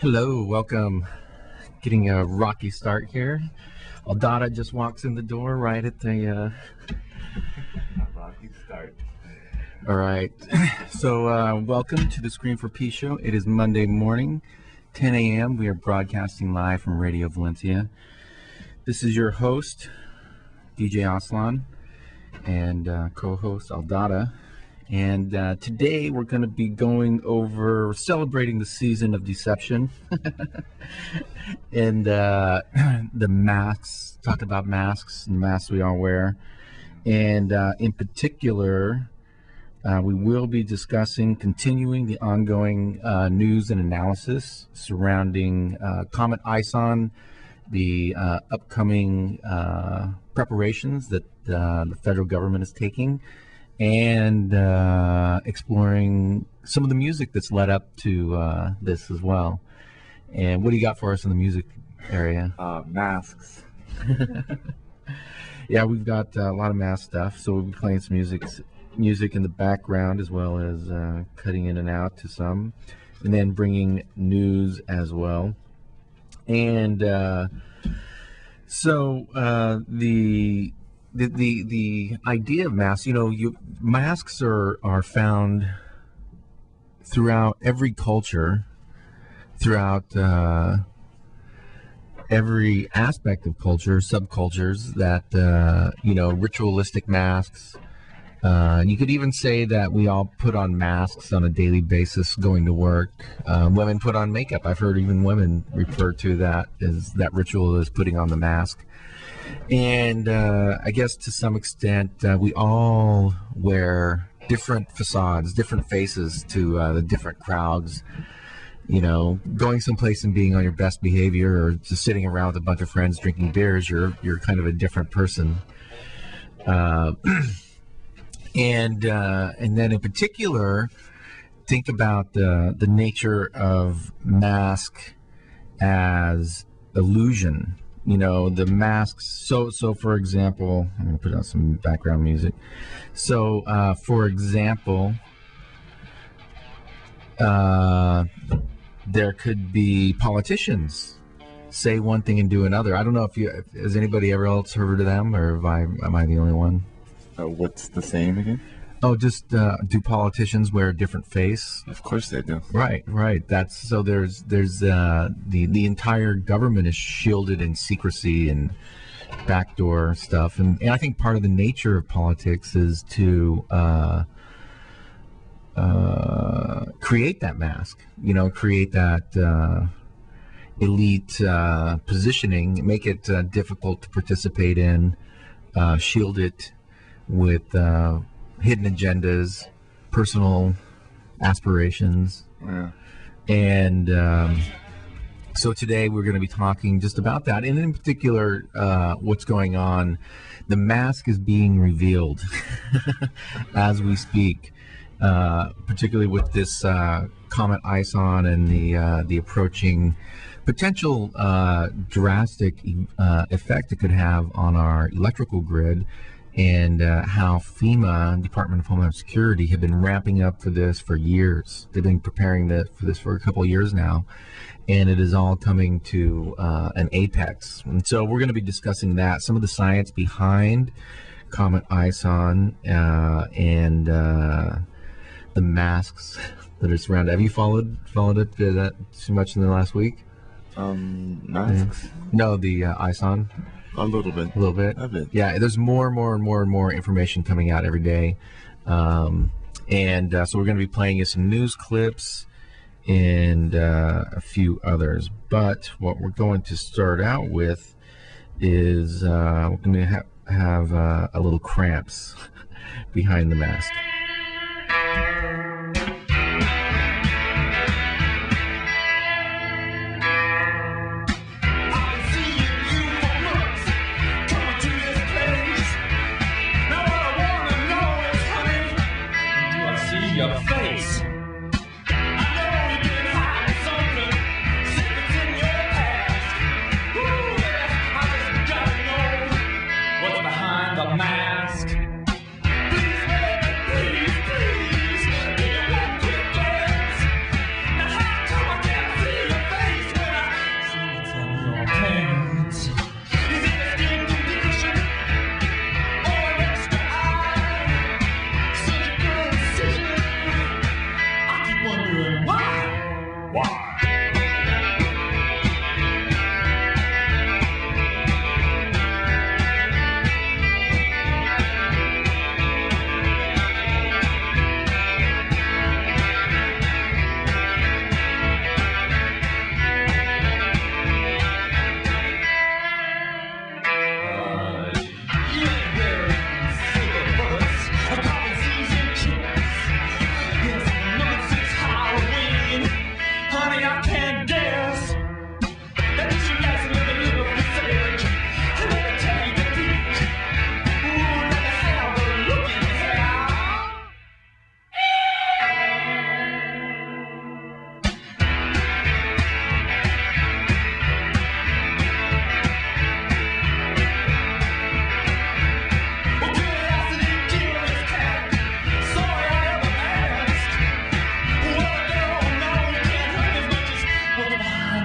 Hello, welcome. Getting a rocky start here. Aldada just walks in the door right at the rocky start. All right. So welcome to the Scream for Peace show. It is Monday morning, 10 a.m. We are broadcasting live from Radio Valencia. This is your host, DJ Aslan, and co-host Aldada. And today we're going to be going over celebrating the season of deception and the masks, talk about masks and masks we all wear. And in particular, we will be continuing the ongoing news and analysis surrounding Comet ISON, the upcoming preparations that the federal government is taking, and exploring some of the music that's led up to this as well. And what do you got for us in the music area? Masks. Yeah, we've got a lot of mask stuff, so we'll be playing some music in the background as well as cutting in and out to some, and then bringing news as well. And so the idea of masks, masks are found throughout every culture, throughout every aspect of culture, subcultures, that ritualistic masks. You could even say that we all put on masks on a daily basis going to work. Women put on makeup. I've heard even women refer to that as that ritual as putting on the mask. And I guess to some extent, we all wear different facades, different faces to the different crowds. Going someplace and being on your best behavior, or just sitting around with a bunch of friends drinking beers, you're kind of a different person. And then in particular, think about the nature of mask as illusion. The masks. So for example, I'm going to put on some background music. So for example, there could be politicians say one thing and do another. I don't know has anybody ever else heard of them, or am I the only one? What's the saying again? Oh, just do politicians wear a different face? Of course they do. Right. That's so. There's the entire government is shielded in secrecy and backdoor stuff, and I think part of the nature of politics is to create that mask. Create that elite positioning, make it difficult to participate in, shield it with hidden agendas, personal aspirations. Yeah. And so today we're going to be talking just about that, and in particular what's going on. The mask is being revealed as we speak, particularly with this Comet ISON and the approaching potential drastic effect it could have on our electrical grid, and how FEMA, Department of Homeland Security, have been ramping up for this for years. They've been preparing for this for a couple of years now, and it is all coming to an apex. And so we're going to be discussing that, some of the science behind Comet ISON, and the masks that are surrounded. Have you followed it that too much in the last week? Masks? No, the ISON. A little bit. A bit. Yeah, there's more information coming out every day. So we're going to be playing you some news clips and a few others. But what we're going to start out with is we're going to have a little Cramps behind the mask. Your face. I know you've been hiding something, secrets in your past. Ooh, yeah, I just gotta know what's behind the mask. Please, baby, please.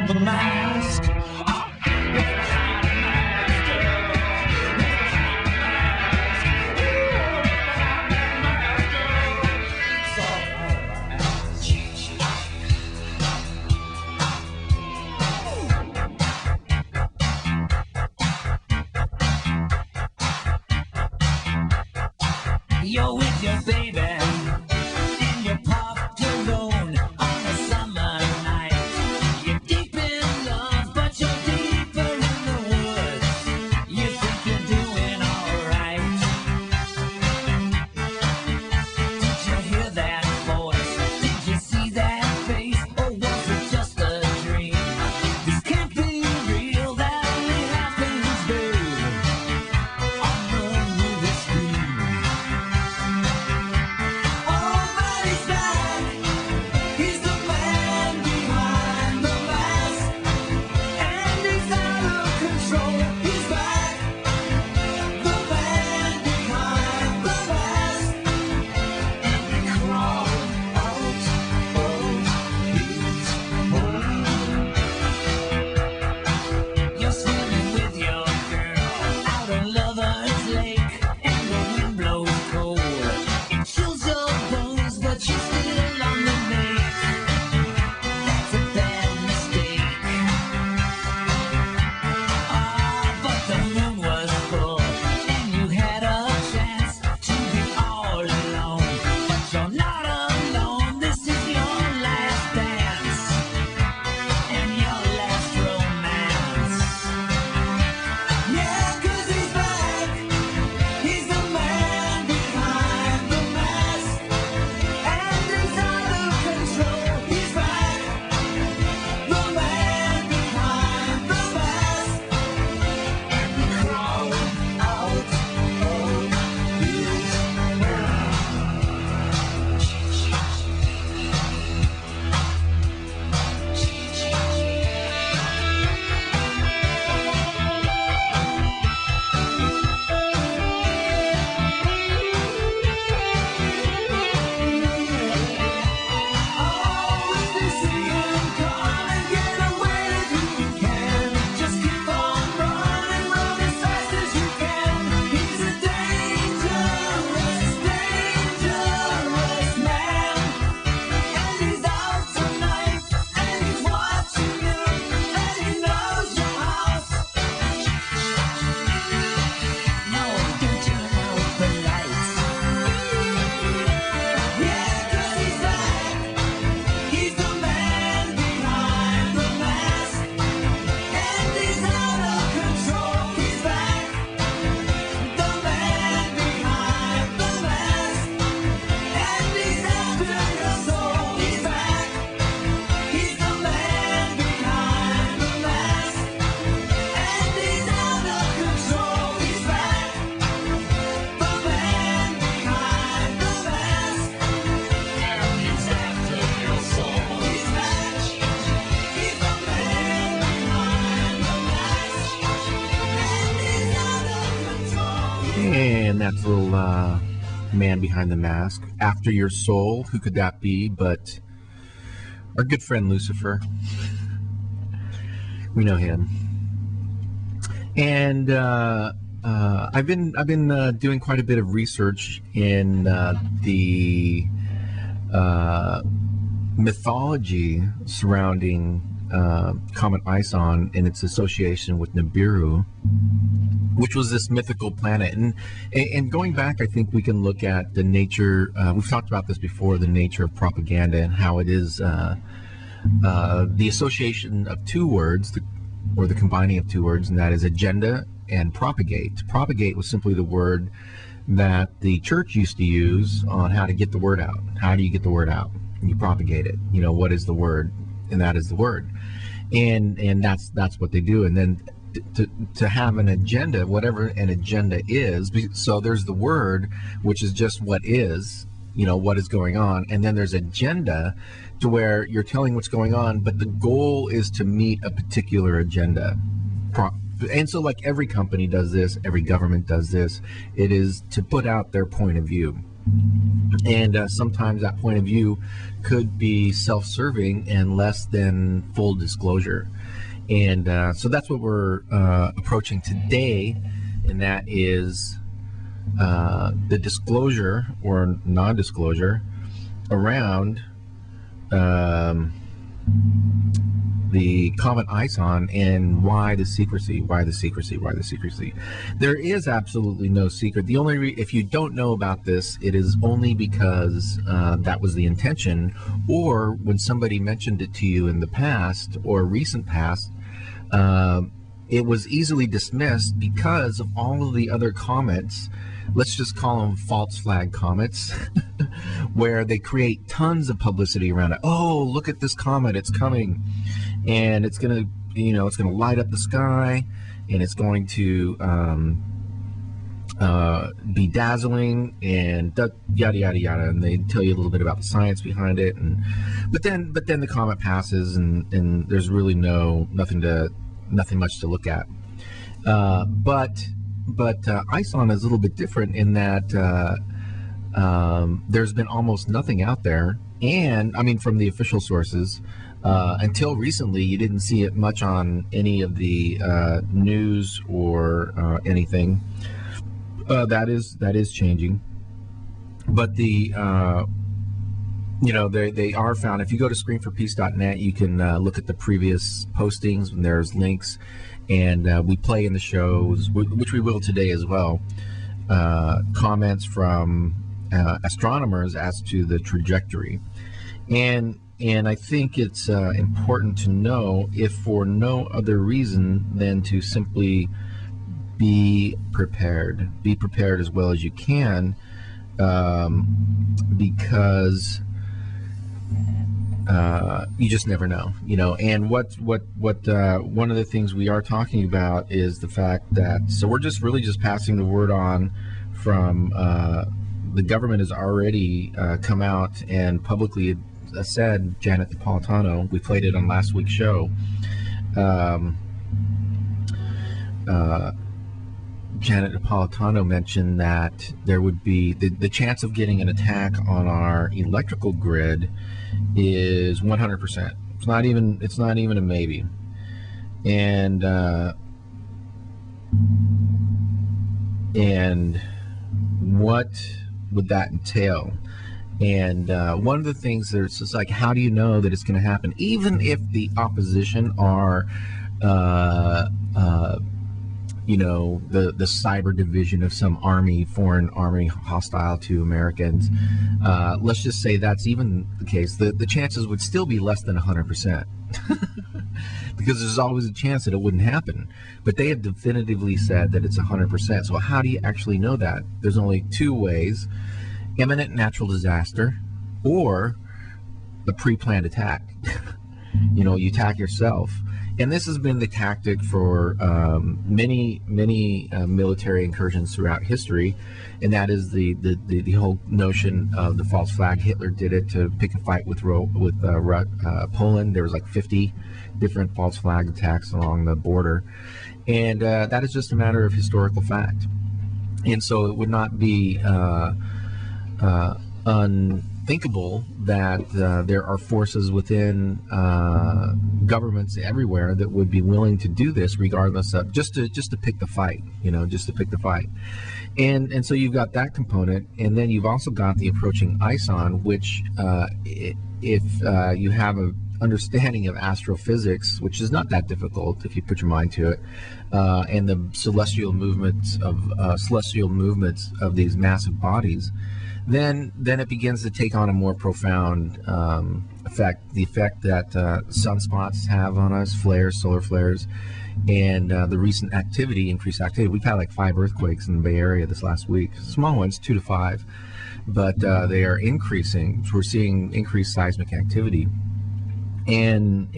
behind the mask. You're with your baby and you're popped alone on a summer night. You're deep in love, but you're deeper in the woods. You think you're doing alright. Did you hear that voice? Did you see that face? Or was it just a dream? This can't be real, that only happens, babe, on the movie screen. You're swimming with your girl out on Lover's Lake, and the wind blows cold. It chills your bones, but you're still on the make. That's a bad mistake. But the moon was full, and you had a chance to be all alone. But you're not alone. This is your last dance and your last romance. Yeah, 'cause he's back. He's the man behind the mask, and he's out of control. He's back. The man behind the mask, and the crowd out of his world. And that's a little man behind the mask. After Your Soul, who could that be but our good friend Lucifer? We know him. And I've been doing quite a bit of research in the mythology surrounding Comet ISON and its association with Nibiru, which was this mythical planet. And going back, I think we can look at the nature, we've talked about this before, the nature of propaganda and how it is the association of two words, or the combining of two words, and that is agenda and propagate. Propagate was simply the word that the church used to use on how to get the word out. How do you get the word out? You propagate it. You know, what is the word? And that is the word. And that's what they do. And then to have an agenda, whatever an agenda is, so there's the word, which is just what is, you know, what is going on, and then there's agenda, to where you're telling what's going on, but the goal is to meet a particular agenda. And so, like, every company does this, every government does this. It is to put out their point of view. And sometimes that point of view could be self-serving and less than full disclosure. And so that's what we're approaching today, and that is the disclosure or non-disclosure around the Comet ISON and why the secrecy. There is absolutely no secret. The only if you don't know about this, it is only because that was the intention, or when somebody mentioned it to you in the past or recent past, it was easily dismissed because of all of the other comets. Let's just call them false flag comets, where they create tons of publicity around it. Oh, look at this comet, it's coming, and it's gonna, it's gonna light up the sky, and it's going to be dazzling, and yada yada yada. And they tell you a little bit about the science behind it, but then the comet passes, and there's really nothing much to look at. But ISON is a little bit different in that there's been almost nothing out there, and I mean from the official sources. Until recently, you didn't see it much on any of the news or anything. That is changing, but the they are found. If you go to screenforpeace.net, you can look at the previous postings, and there's links, and we play in the shows, which we will today as well, comments from astronomers as to the trajectory. And I think it's important to know, if for no other reason than to simply be prepared as well as you can, because you just never know, and what one of the things we are talking about is the fact that, so we're just passing the word on from the government has already come out and publicly said, Janet Napolitano, we played it on last week's show, Janet Napolitano mentioned that there would be the chance of getting an attack on our electrical grid is 100%. It's not even a maybe. And what would that entail? And one of the things that's just like, how do you know that it's going to happen? Even if the opposition are the cyber division of some foreign army hostile to Americans, let's just say that's even the case, the chances would still be less than 100%. Because there's always a chance that it wouldn't happen. But they have definitively said that it's 100%. So how do you actually know that? There's only two ways: imminent natural disaster, or the pre-planned attack. You attack yourself. And this has been the tactic for many military incursions throughout history, and that is the whole notion of the false flag. Hitler did it to pick a fight with Poland. There was like 50 different false flag attacks along the border, and that is just a matter of historical fact. And so it would not be unthinkable that there are forces within governments everywhere that would be willing to do this, regardless of just to pick the fight, just to pick the fight. And so you've got that component, and then you've also got the approaching ISON, which if you have a understanding of astrophysics, which is not that difficult if you put your mind to it, and the celestial movements of these massive bodies, then it begins to take on a more profound effect. The effect that sunspots have on us, solar flares, and the recent increased activity. We've had like 5 earthquakes in the Bay Area this last week. Small ones, 2 to 5, but they are increasing. So we're seeing increased seismic activity, and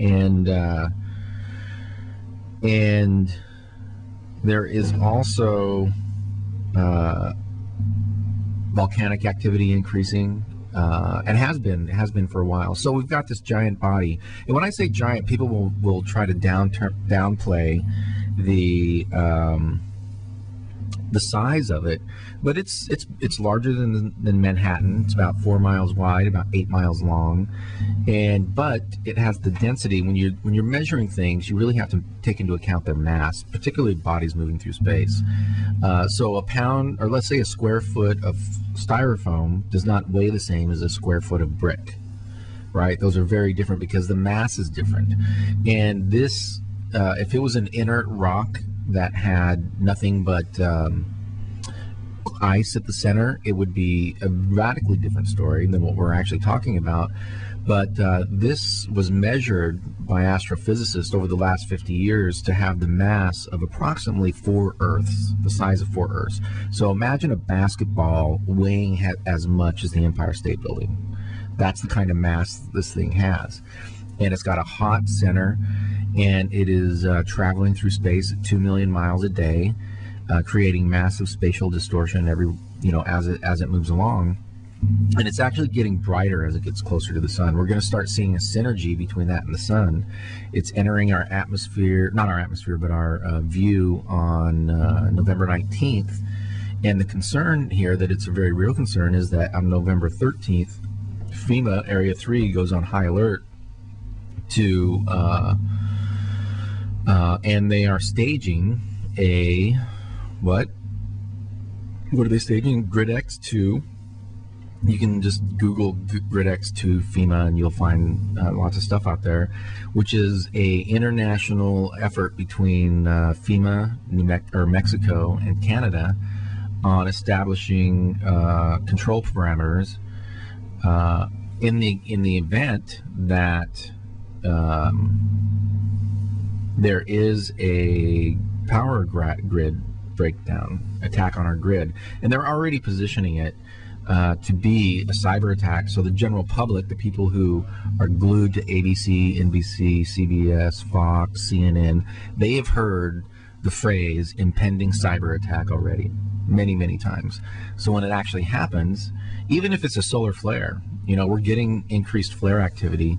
there is also volcanic activity increasing, and has been for a while. So we've got this giant body, and when I say giant, people will try to downplay the the size of it, but it's larger than Manhattan. It's about 4 miles wide, about 8 miles long, but it has the density. When you're measuring things, you really have to take into account their mass, particularly bodies moving through space. So a pound, or let's say a square foot of styrofoam, does not weigh the same as a square foot of brick, right? Those are very different because the mass is different. And this, if it was an inert rock that had nothing but ice at the center, it would be a radically different story than what we're actually talking about. But this was measured by astrophysicists over the last 50 years to have the mass of approximately 4 Earths, the size of 4 Earths. So imagine a basketball weighing as much as the Empire State Building. That's the kind of mass this thing has. And it's got a hot center, and it is traveling through space at 2 million miles a day, creating massive spatial distortion as it moves along. And it's actually getting brighter as it gets closer to the sun. We're going to start seeing a synergy between that and the sun. It's entering our atmosphere, not our atmosphere, but our view on November 19th. And the concern here, that it's a very real concern, is that on November 13th, FEMA Area 3 goes on high alert to, and they are staging a, what are they staging? Grid X2. You can just Google Grid X2 FEMA and you'll find lots of stuff out there, which is a international effort between FEMA, Mexico, and Canada on establishing control parameters in the event that there is a power grid breakdown, attack on our grid. And they're already positioning it to be a cyber attack. So the general public, the people who are glued to ABC, NBC, CBS, Fox, CNN, they have heard the phrase impending cyber attack already many, many times. So when it actually happens, even if it's a solar flare, we're getting increased flare activity.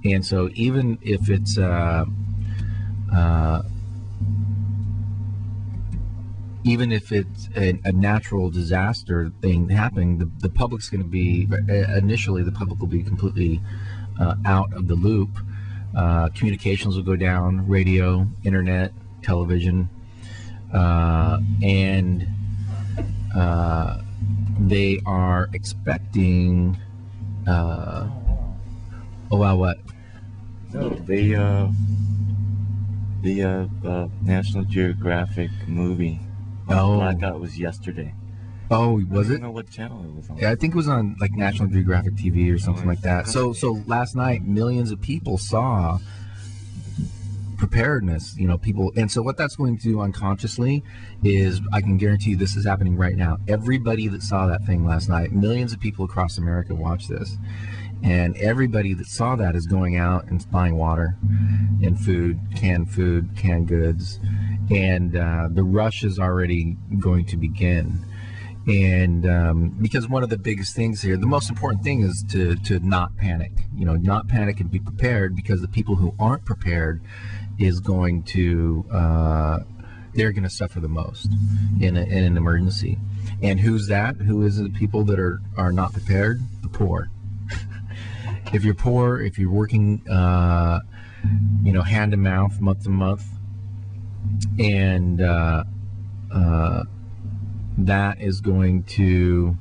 And so even if it's a natural disaster thing happening, the public's going to be, initially the public will be completely out of the loop. Communications will go down, radio, internet, television, and they are expecting, what? No, the National Geographic movie. Blackout was yesterday. Oh, was it? I don't know what channel it was on. Yeah, I think it was on like National Geographic TV or something like that. So last night, millions of people saw preparedness, people. And so what that's going to do unconsciously is, I can guarantee you this is happening right now. Everybody that saw that thing last night, millions of people across America watched this. And everybody that saw that is going out and buying water and food, canned goods. And the rush is already going to begin. And because one of the biggest things here, the most important thing is to not panic. Not panic and be prepared, because the people who aren't prepared is going to, they're going to suffer the most in an emergency. And who's that? Who is the people that are not prepared? The poor. If you're poor, if you're working, hand to mouth, month to month, and that is going to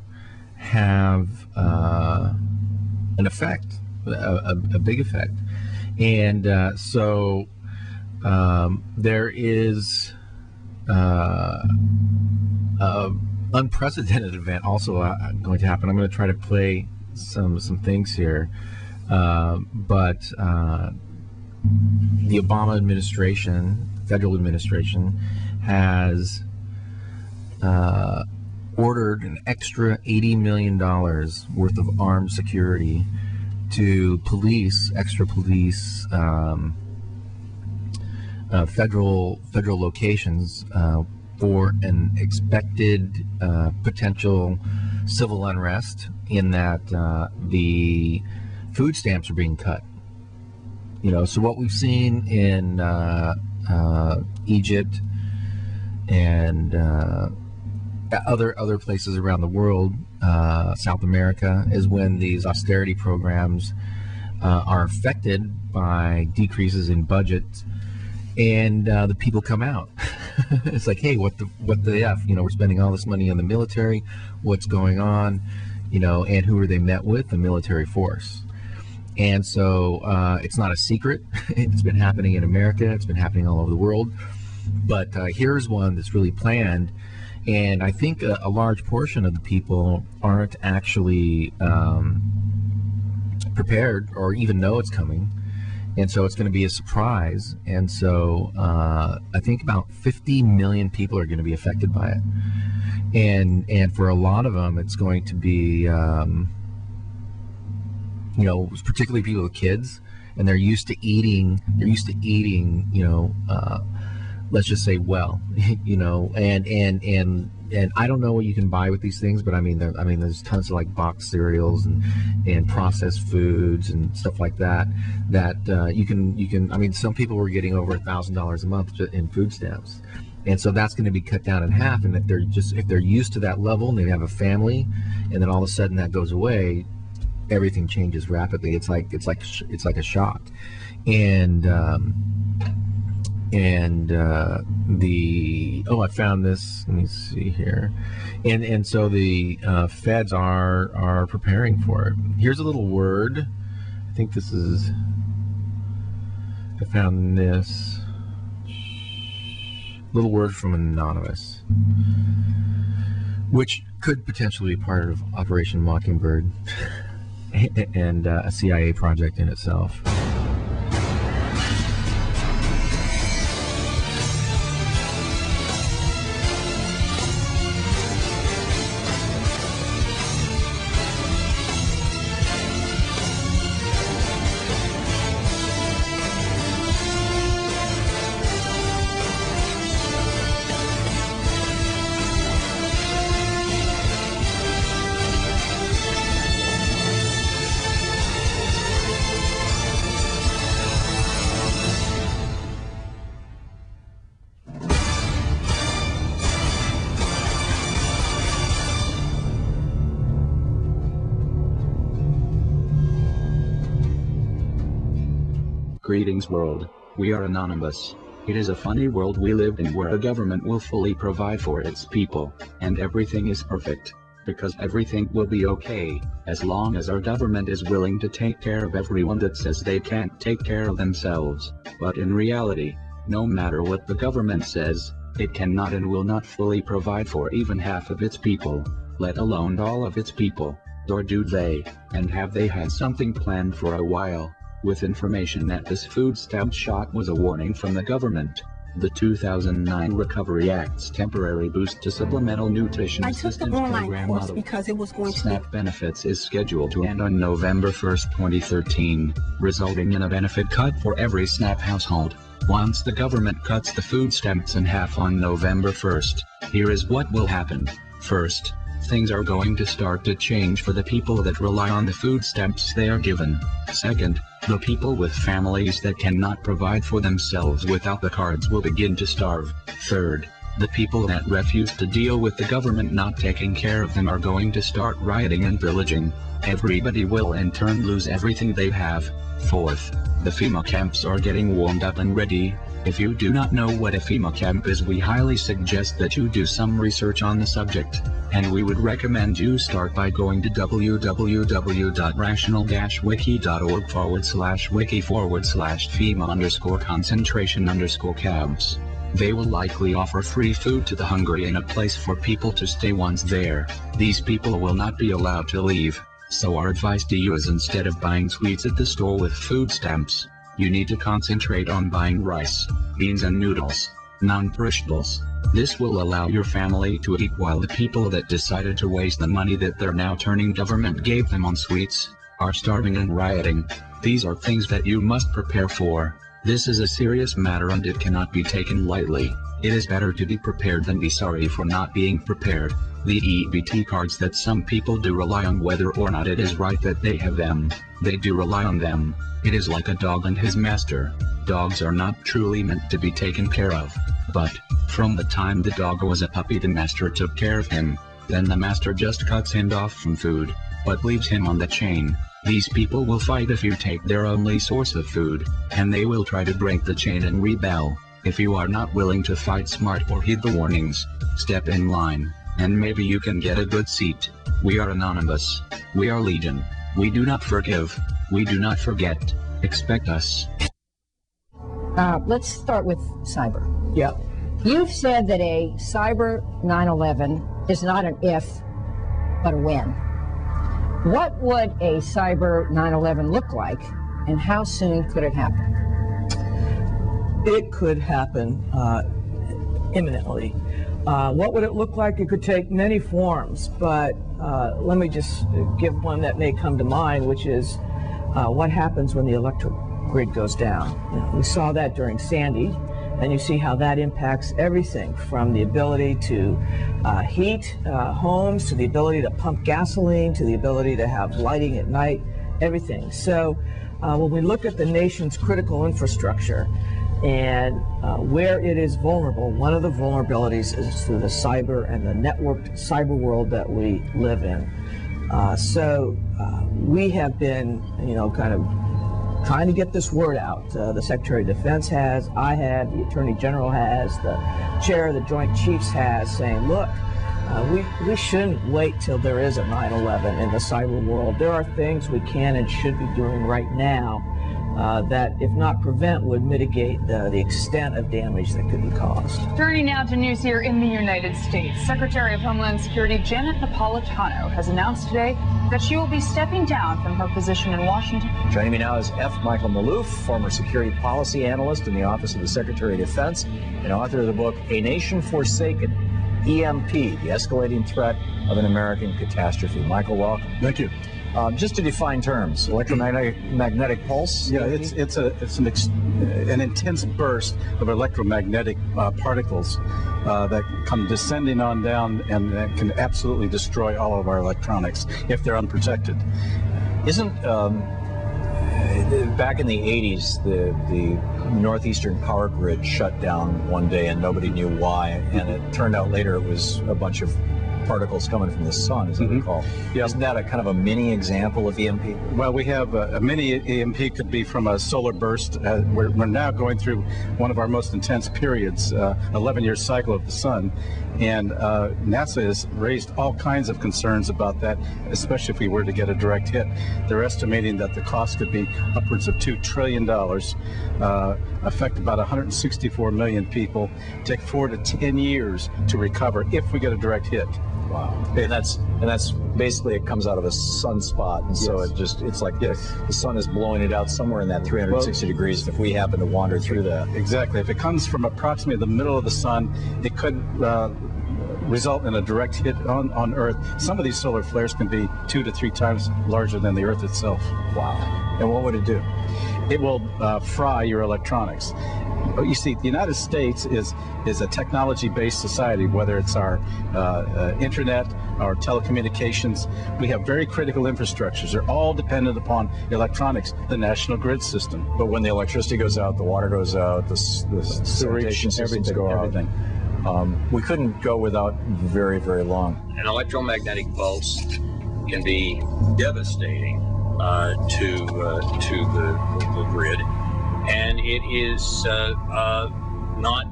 have an effect, a big effect. And so there is unprecedented event also going to happen. I'm going to try to play some things here, but the Obama administration, federal administration, has ordered an extra $80 million worth of armed security to extra police federal locations for an expected potential civil unrest, in that the food stamps are being cut. So what we've seen in Egypt and other places around the world, South America, is when these austerity programs are affected by decreases in budgets, and the people come out. It's like, hey, what the F? We're spending all this money on the military. What's going on? And who are they met with? The military force. And so it's not a secret. It's been happening in America. It's been happening all over the world. But here's one that's really planned. And I think a large portion of the people aren't actually prepared or even know it's coming. And so it's going to be a surprise. And so I think about 50 million people are going to be affected by it. And for a lot of them, it's going to be, particularly people with kids, and they're used to eating, let's just say, and I don't know what you can buy with these things, but there's tons of like boxed cereals and processed foods and stuff like that you can. Some people were getting over $1,000 a month in food stamps, and so that's going to be cut down in half. And if they're used to that level and they have a family, and then all of a sudden that goes away, everything changes rapidly. It's like a shock. I found this. Let me see here. And so the feds are preparing for it. Here's a little word. I think this is. I found this little word from Anonymous, which could potentially be part of Operation Mockingbird and a CIA project in itself. Greetings world, we are Anonymous. It is a funny world we live in where the government will fully provide for its people, and everything is perfect. Because everything will be okay, as long as our government is willing to take care of everyone that says they can't take care of themselves. But in reality, no matter what the government says, it cannot and will not fully provide for even half of its people, let alone all of its people. Or do they? And have they had something planned for a while? With information that this food stamp shot was a warning from the government. The 2009 Recovery Act's temporary boost to supplemental nutrition assistance program model, because it was going to SNAP benefits, is scheduled to end on November 1st, 2013, resulting in a benefit cut for every SNAP household. Once the government cuts the food stamps in half on November 1st, here is what will happen. First, things are going to start to change for the people that rely on the food stamps they are given. Second, the people with families that cannot provide for themselves without the cards will begin to starve. Third, the people that refuse to deal with the government not taking care of them are going to start rioting and pillaging. Everybody will in turn lose everything they have. Fourth, the FEMA camps are getting warmed up and ready. If you do not know what a FEMA camp is, we highly suggest that you do some research on the subject, and we would recommend you start by going to www.rational-wiki.org/FEMA_concentration_camps. They will likely offer free food to the hungry and a place for people to stay once there. These people will not be allowed to leave, so our advice to you is, instead of buying sweets at the store with food stamps, you need to concentrate on buying rice, beans and noodles, non-perishables. This will allow your family to eat, while the people that decided to waste the money that their now turning government gave them on sweets are starving and rioting. These are things that you must prepare for. This is a serious matter and it cannot be taken lightly. It is better to be prepared than be sorry for not being prepared. The EBT cards that some people do rely on, whether or not it is right that they have them, they do rely on them. It is like a dog and his master. Dogs are not truly meant to be taken care of. But, from the time the dog was a puppy, the master took care of him. Then the master just cuts him off from food, but leaves him on the chain. These people will fight if you take their only source of food, and they will try to break the chain and rebel. If you are not willing to fight smart or heed the warnings, step in line, and maybe you can get a good seat. We are anonymous. We are legion. We do not forgive. We do not forget. Expect us. Let's start with cyber. Yeah. You've said that a cyber 9/11 is not an if, but a when. What would a cyber 9/11 look like, and how soon could it happen? It could happen imminently. What would it look like? It could take many forms, but let me just give one that may come to mind, which is what happens when the electric grid goes down. We saw that during Sandy, and you see how that impacts everything from the ability to heat homes, to the ability to pump gasoline, to the ability to have lighting at night, everything. So when we look at the nation's critical infrastructure and where it is vulnerable, one of the vulnerabilities is to the cyber and the networked cyber world that we live in. So we have been, kind of trying to get this word out. The Secretary of Defense has, I have, the Attorney General has, the Chair of the Joint Chiefs has, saying, look, we shouldn't wait till there is a 9/11 in the cyber world. There are things we can and should be doing right now that, if not prevent, would mitigate the extent of damage that could be caused. Turning now to news here in the United States. Secretary of Homeland Security Janet Napolitano has announced today that she will be stepping down from her position in Washington. Joining me now is F. Michael Maloof, former security policy analyst in the Office of the Secretary of Defense and author of the book A Nation Forsaken, EMP, the escalating threat of an American catastrophe. Michael, welcome. Thank you. Just to define terms, electromagnetic pulse? Yeah, it's an intense burst of electromagnetic particles that come descending on down and that can absolutely destroy all of our electronics if they're unprotected. Isn't, back in the 80s, the Northeastern power grid shut down one day and nobody knew why, and it turned out later it was a bunch of particles coming from the sun, as I recall. Yeah. Isn't that a kind of a mini example of EMP? Well, we have a mini EMP could be from a solar burst. We're now going through one of our most intense periods, 11-year cycle of the sun, and NASA has raised all kinds of concerns about that, especially if we were to get a direct hit. They're estimating that the cost could be upwards of $2 trillion, affect about 164 million people, take 4 to 10 years to recover if we get a direct hit. Wow. And that's basically, it comes out of a sunspot, and so it's like the sun is blowing it out somewhere in that 360 degrees if we happen to wander through that. Exactly. If it comes from approximately the middle of the sun, it could result in a direct hit on Earth. Some of these solar flares can be 2 to 3 times larger than the Earth itself. Wow. And what would it do? It will fry your electronics. You see, the United States is a technology-based society, whether it's our internet, our telecommunications. We have very critical infrastructures. They're all dependent upon electronics, the national grid system. But when the electricity goes out, the water goes out, the sanitation systems go out. Everything. We couldn't go without very, very long. An electromagnetic pulse can be devastating to the grid, and it is not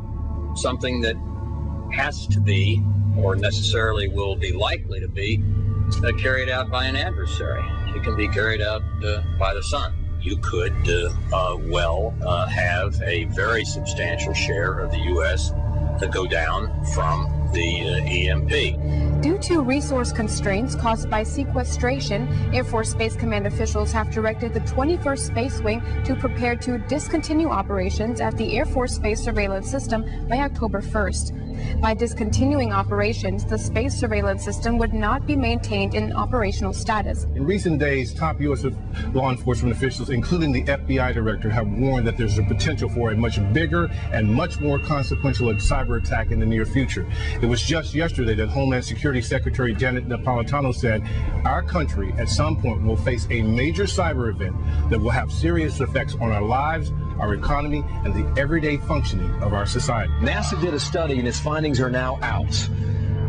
something that has to be, or necessarily will be likely to be, carried out by an adversary. It can be carried out by the sun. You could have a very substantial share of the U.S. that go down from the EMP. Due to resource constraints caused by sequestration, Air Force Space Command officials have directed the 21st Space Wing to prepare to discontinue operations at the Air Force Space Surveillance System by October 1st. By discontinuing operations, the space surveillance system would not be maintained in operational status. In recent days, top U.S. law enforcement officials, including the FBI director, have warned that there's a potential for a much bigger and much more consequential cyber attack in the near future. It was just yesterday that Homeland Security Secretary Janet Napolitano said our country at some point will face a major cyber event that will have serious effects on our lives, our economy, and the everyday functioning of our society. NASA did a study and its findings are now out.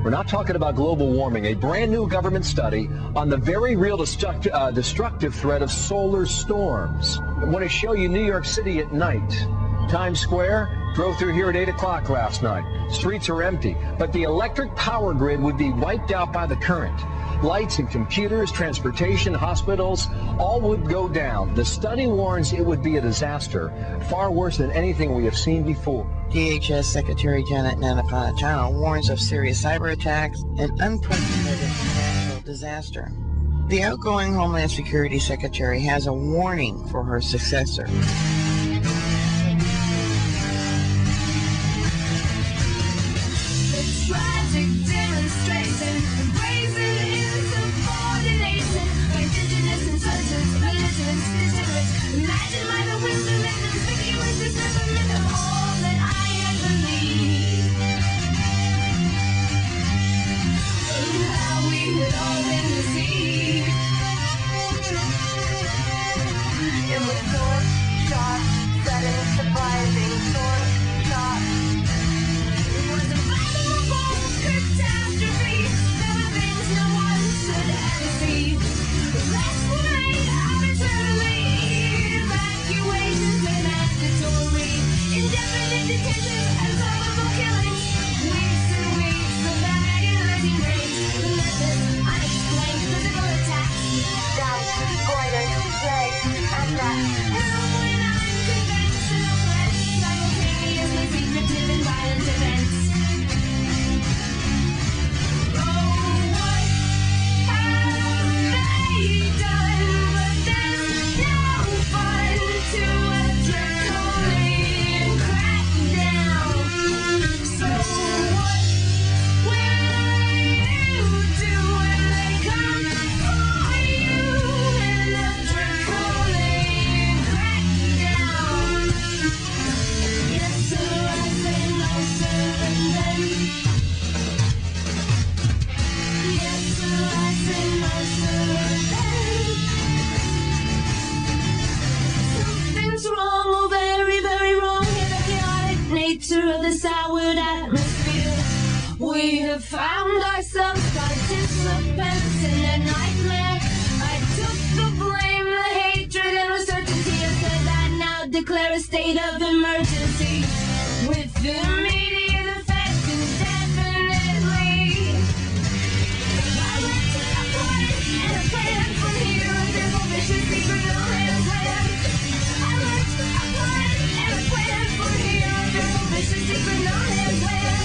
We're not talking about global warming, a brand new government study on the very real destructive threat of solar storms. I want to show you New York City at night. Times Square, drove through here at 8 o'clock last night. Streets are empty, but the electric power grid would be wiped out by the current. Lights and computers, transportation, hospitals, all would go down. The study warns it would be a disaster, far worse than anything we have seen before. DHS Secretary Janet Napolitano warns of serious cyber attacks and unprecedented natural disaster. The outgoing Homeland Security Secretary has a warning for her successor. Tragic demonstration, embracing insubordination, indigenous insurgents, militants, degenerates. Imagine by the wisdom and conspicuous dismemberment of all that I had believed. How we had all been deceived. It was short, sharp, sudden, surprising, short, sharp. It was a vulnerable catastrophe. There were things no one should ever see. Arrests were made arbitrarily. Evacuations were mandatory. Indefinite detention and solvable killings. Weeks and weeks of agonizing race. Relentless, unexplained physical attacks. Doubt, spoilers, plague, anthrax. Heroin, unconventional threats. Simultaneously secretive and violent events. Something's wrong, oh very, very wrong in the chaotic nature of the soured atmosphere. We have found ourselves participants in a nightmare. I took the blame, the hatred and uncertainty. I said I now declare a state of emergency with immediate effect indefinitely. I went to a point and a plan from here until a vicious secret no hands land. I went to a point and a plan from here until a vicious secret no hands land.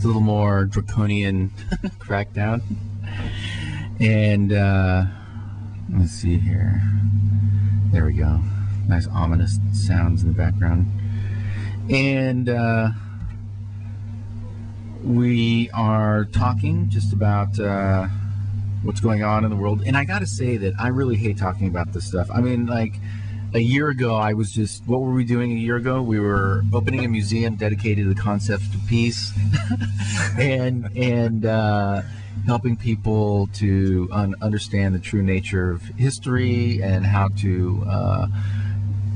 It's a little more draconian crackdown. And let's see here. There we go. Nice ominous sounds in the background. And we are talking just about what's going on in the world. And I got to say that I really hate talking about this stuff. I mean, like, a year ago, I was just, what were we doing a year ago? We were opening a museum dedicated to the concept of peace and helping people to understand the true nature of history and how to,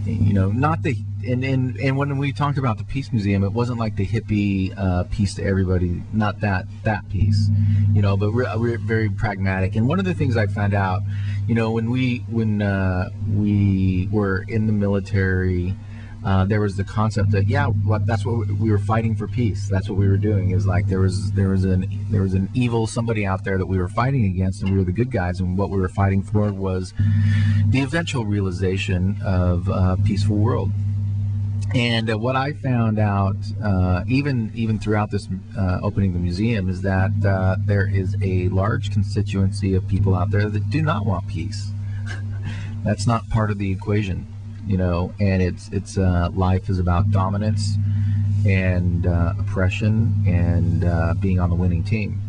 not the, and when we talked about the Peace Museum, it wasn't like the hippie peace to everybody, not that peace, but we're very pragmatic. And one of the things I found out, when we were in the military, there was the concept that that's what we were fighting for, peace. That's what we were doing. Is like there was an evil somebody out there that we were fighting against, and we were the good guys. And what we were fighting for was the eventual realization of a peaceful world. And what I found out, even throughout this opening the museum, is that there is a large constituency of people out there that do not want peace. That's not part of the equation, and it's life is about dominance and oppression and being on the winning team.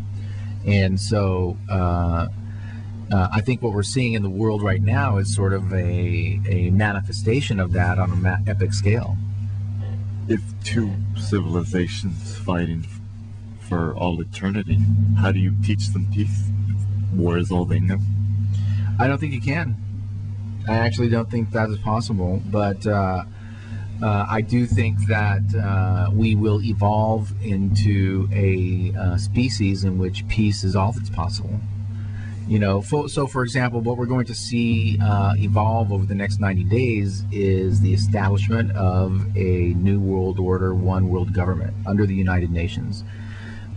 And so I think what we're seeing in the world right now is sort of a manifestation of that on an epic scale. If two civilizations fighting for all eternity, how do you teach them peace? War is all they know. I don't think you can. I actually don't think that is possible, but I do think that we will evolve into a species in which peace is all that's possible. So for example, what we're going to see evolve over the next 90 days is the establishment of a new world order, one world government under the United Nations.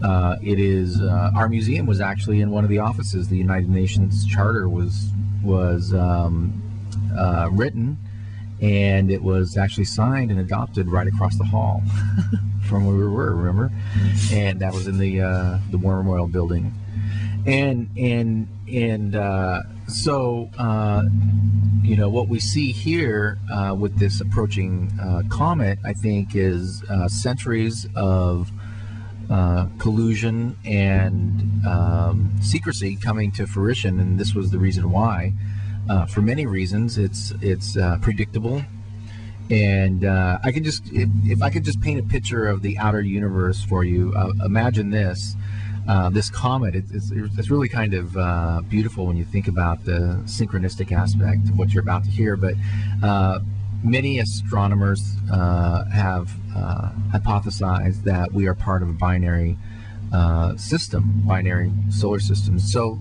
It is our museum was actually in one of the offices. The United Nations Charter was written, and it was actually signed and adopted right across the hall from where we were. Remember, and that was in the War Memorial Building. So what we see here with this approaching comet, I think, is centuries of collusion and secrecy coming to fruition, and this was the reason why. For many reasons, it's predictable, and I could just, if I could just paint a picture of the outer universe for you, imagine this. This comet, it's really kind of beautiful when you think about the synchronistic aspect of what you're about to hear, but many astronomers have hypothesized that we are part of a binary system, binary solar system. So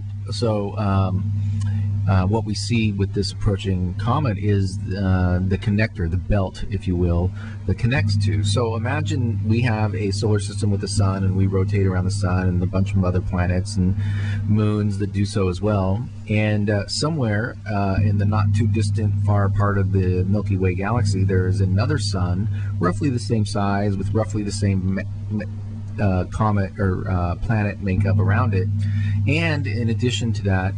what we see with this approaching comet is the connector, the belt, if you will, that connects to. So imagine we have a solar system with the sun, and we rotate around the sun, and a bunch of other planets and moons that do so as well. And somewhere in the not too distant far part of the Milky Way galaxy, there is another sun, roughly the same size, with roughly the same comet or planet makeup around it. And in addition to that,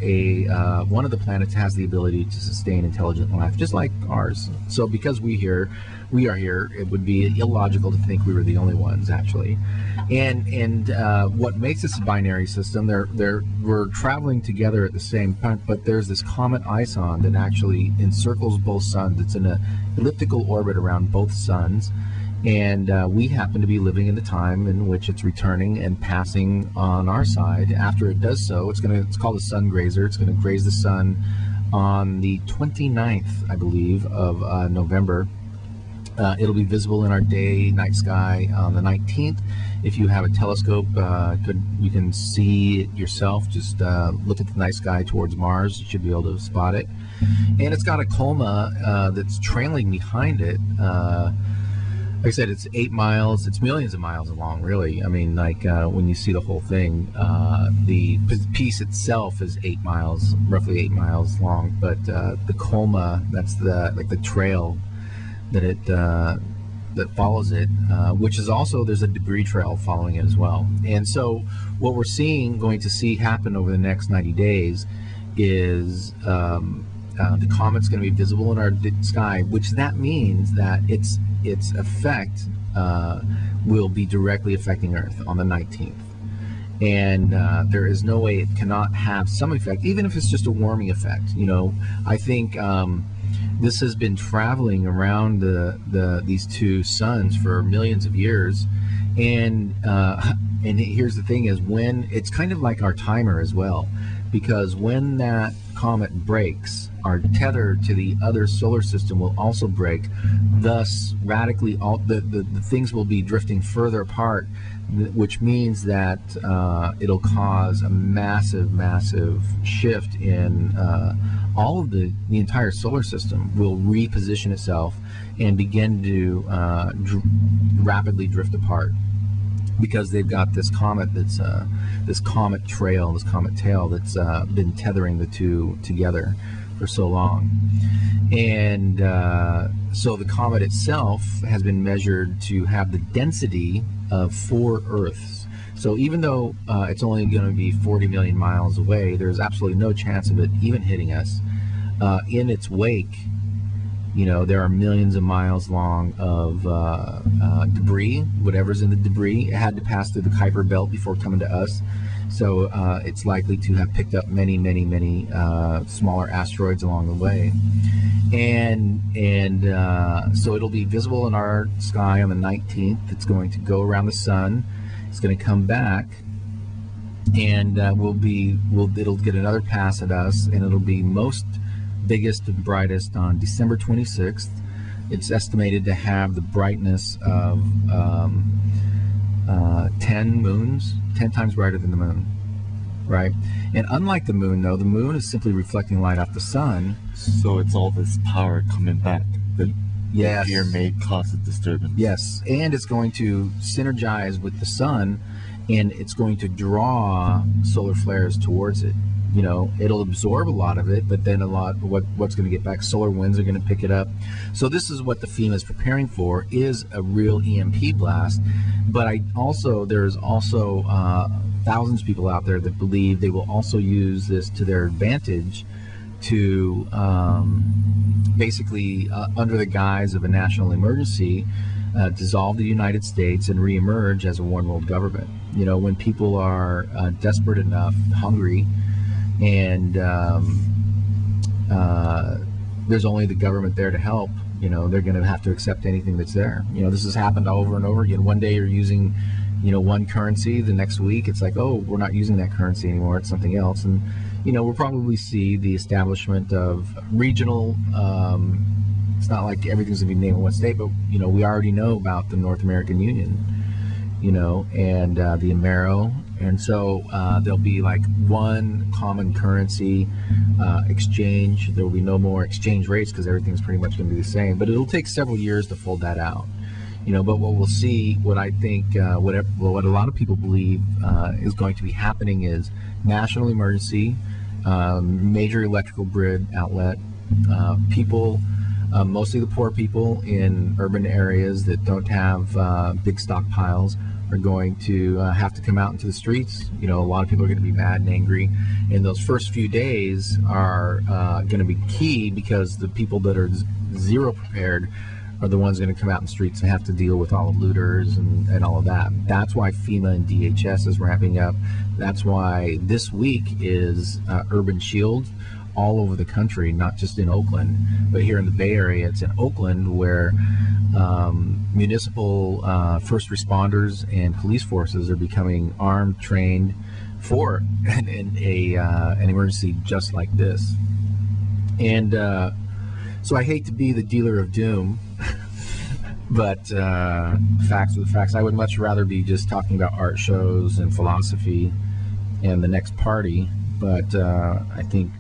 one of the planets has the ability to sustain intelligent life, just like ours. So because we are here, it would be illogical to think we were the only ones, actually. And what makes this a binary system, we're traveling together at the same time, but there's this comet ISON that actually encircles both suns. It's in an elliptical orbit around both suns. And we happen to be living in the time in which it's returning and passing on our side. After it does so, it's called a sun grazer. It's going to graze the sun on the 29th, I believe, of November. It'll be visible in our day-night sky on the 19th. If you have a telescope, you can see it yourself. Just look at the night sky towards Mars. You should be able to spot it. And it's got a coma that's trailing behind it. Like I said, it's 8 miles. It's millions of miles long, really. I mean, like when you see the whole thing, the piece itself is 8 miles, roughly 8 miles long. But the coma, that's the trail that it that follows it, which is also, there's a debris trail following it as well. And so what we're going to see happen over the next 90 days is the comet's going to be visible in our sky, which that means that its effect will be directly affecting Earth on the 19th. And there is no way it cannot have some effect, even if it's just a warming effect. You know, I think this has been traveling around these two suns for millions of years, and here's the thing: is when it's kind of like our timer as well, because when that comet breaks, our tether to the other solar system will also break. Thus, radically, all the things will be drifting further apart, which means that it'll cause a massive shift in all of the entire solar system will reposition itself and begin to rapidly drift apart, because they've got this comet that's this comet trail, this comet tail that's been tethering the two together for so long. And so the comet itself has been measured to have the density of 4 Earths. So even though it's only going to be 40 million miles away, there's absolutely no chance of it even hitting us. In its wake, you know, there are millions of miles long of debris. Whatever's in the debris, it had to pass through the Kuiper Belt before coming to us. So it's likely to have picked up many smaller asteroids along the way. And so it'll be visible in our sky on the 19th. It's going to go around the sun. It's going to come back, and it'll get another pass at us, and it'll be biggest and brightest on December 26th. It's estimated to have the brightness of 10 moons, 10 times brighter than the moon, right? And unlike the moon, though, the moon is simply reflecting light off the sun. So it's all this power coming back that yes, here may cause a disturbance. Yes, and it's going to synergize with the sun, and it's going to draw solar flares towards it. You know, it'll absorb a lot of it, but then what's going to get back? Solar winds are going to pick it up. So this is what the FEMA is preparing for, is a real EMP blast. But there's also thousands of people out there that believe they will also use this to their advantage to basically, under the guise of a national emergency, dissolve the United States and reemerge as a one world government. You know, when people are desperate enough, hungry, and there's only the government there to help, you know, they're going to have to accept anything that's there. You know, this has happened over and over again. One day you're using, you know, one currency, the next week it's like, oh, we're not using that currency anymore, it's something else. And you know, we'll probably see the establishment of regional, it's not like everything's going to be named in one state, but you know, we already know about the North American Union, you know, and the Amero. And so there'll be like one common currency exchange. There will be no more exchange rates because everything's pretty much going to be the same. But it'll take several years to fold that out, you know. But what we'll see, what I think, what a lot of people believe is going to be happening is national emergency, major electrical grid outlet. People, mostly the poor people in urban areas that don't have big stockpiles, are going to have to come out into the streets. You know, a lot of people are going to be mad and angry, and those first few days are going to be key, because the people that are zero prepared are the ones going to come out in the streets and have to deal with all the looters and all of that. That's why FEMA and DHS is ramping up. That's why this week is Urban Shield all over the country, not just in Oakland, but here in the Bay Area. It's in Oakland where municipal first responders and police forces are becoming armed, trained for an emergency just like this. And so I hate to be the dealer of doom, but facts are the facts. I would much rather be just talking about art shows and philosophy and the next party. But I think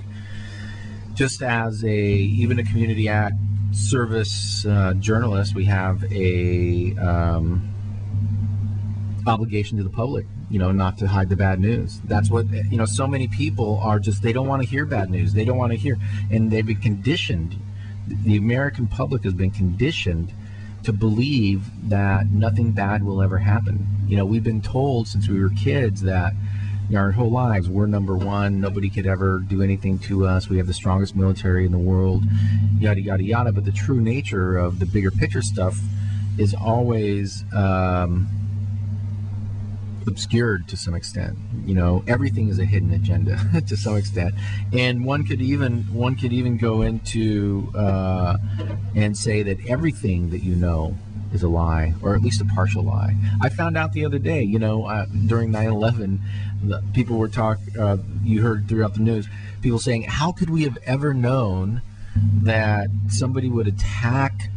just as even a community act service journalist, we have a obligation to the public, you know, not to hide the bad news. That's what, you know, so many people are just, they don't want to hear bad news. They don't want to hear, and they've been conditioned. The American public has been conditioned to believe that nothing bad will ever happen. You know, we've been told since we were kids that, you know, our whole lives we're number one, nobody could ever do anything to us, we have the strongest military in the world, yada yada yada. But the true nature of the bigger picture stuff is always obscured to some extent. You know, everything is a hidden agenda to some extent, and one could even go into and say that everything that you know is a lie, or at least a partial lie. I found out the other day, you know, during 9/11, people were you heard throughout the news, people saying, how could we have ever known that somebody would attack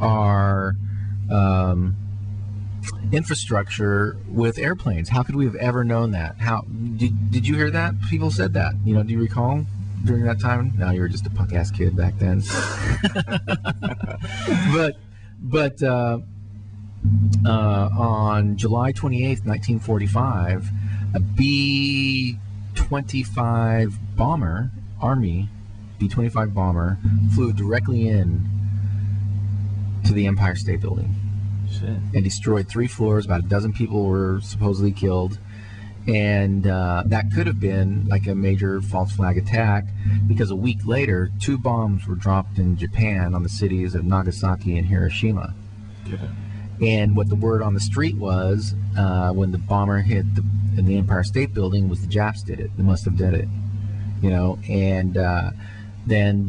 our infrastructure with airplanes? How could we have ever known that? How did you hear that? People said that. You know, do you recall during that time? No, you were just a punk ass kid back then. but on July 28th, 1945, a B-25 bomber, Army B-25 bomber, flew directly in to the Empire State Building. Shit. And destroyed 3 floors. About a dozen people were supposedly killed, and that could have been like a major false flag attack, because a week later 2 bombs were dropped in Japan on the cities of Nagasaki and Hiroshima. Yeah. And what the word on the street was, when the bomber hit the Empire State Building, was the Japs did it. They must have did it, you know. And then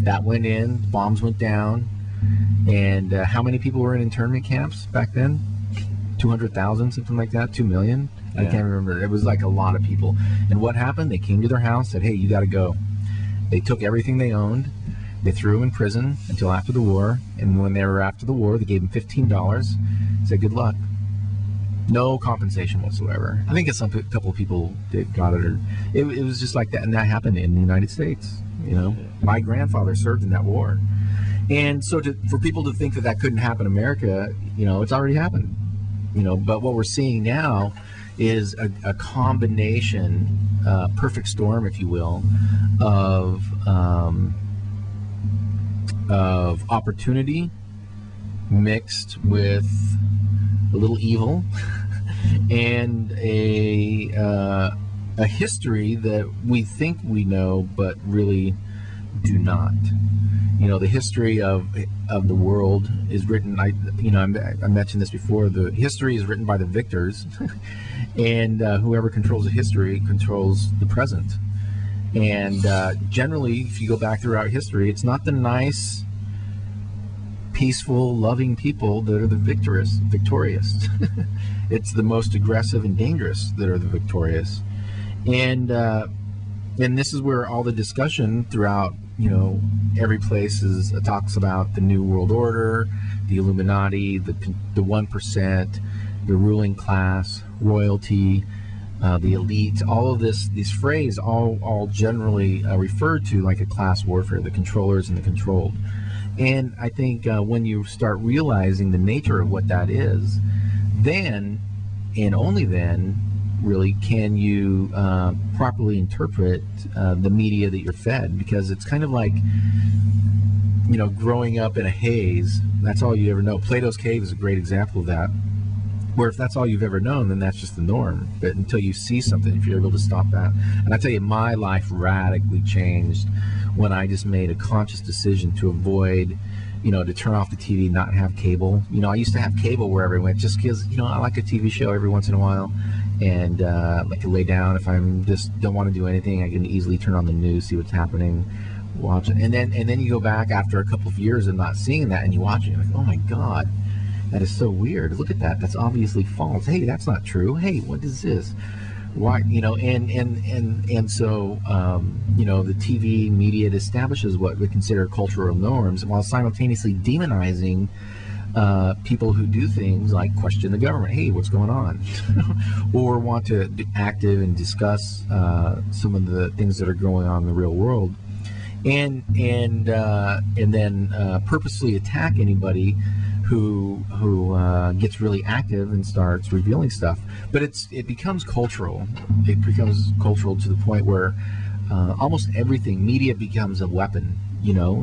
that went in, the bombs went down. And how many people were in internment camps back then? 200,000, something like that, 2 million? Yeah. I can't remember. It was like a lot of people. And what happened? They came to their house, said, hey, you got to go. They took everything they owned. They threw them in prison until after the war. And when they were after the war, they gave them $15, said, good luck. No compensation whatsoever. I think a couple of people got it. Or it was just like that. And that happened in the United States. You know, my grandfather served in that war. And so for people to think that couldn't happen in America, you know, it's already happened, you know. But what we're seeing now is a combination, perfect storm, if you will, of opportunity mixed with a little evil and a history that we think we know but really do not. You know, the history of the world is written. I mentioned this before. The history is written by the victors, and whoever controls the history controls the present. And generally, if you go back throughout history, it's not the nice, peaceful, loving people that are the victorious. It's the most aggressive and dangerous that are the victorious. And this is where all the discussion throughout, you know, every place talks about the New World Order, the Illuminati, the 1%, the ruling class, royalty, the elite. All of these phrases all generally refer to like a class warfare, the controllers and the controlled. And I think when you start realizing the nature of what that is, then and only then really can you properly interpret the media that you're fed, because it's kind of like, you know, growing up in a haze. That's all you ever know. Plato's Cave is a great example of that, where if that's all you've ever known, then that's just the norm. But until you see something, if you're able to stop that. And I tell you, my life radically changed when I just made a conscious decision to avoid, you know, to turn off the TV, not have cable. You know, I used to have cable wherever I went, just because, you know, I like a TV show every once in a while. And like to lay down if I'm just don't want to do anything, I can easily turn on the news, see what's happening, watch it, and then you go back after a couple of years of not seeing that, and you watch it, and you're like, oh my God, that is so weird. Look at that. That's obviously false. Hey, that's not true. Hey, what is this? Why, you know? And so you know, the TV media establishes what we consider cultural norms, while simultaneously demonizing people who do things like question the government. Hey, what's going on? Or want to be active and discuss some of the things that are going on in the real world, and then purposely attack anybody who gets really active and starts revealing stuff. But it becomes cultural. It becomes cultural to the point where almost everything, media becomes a weapon.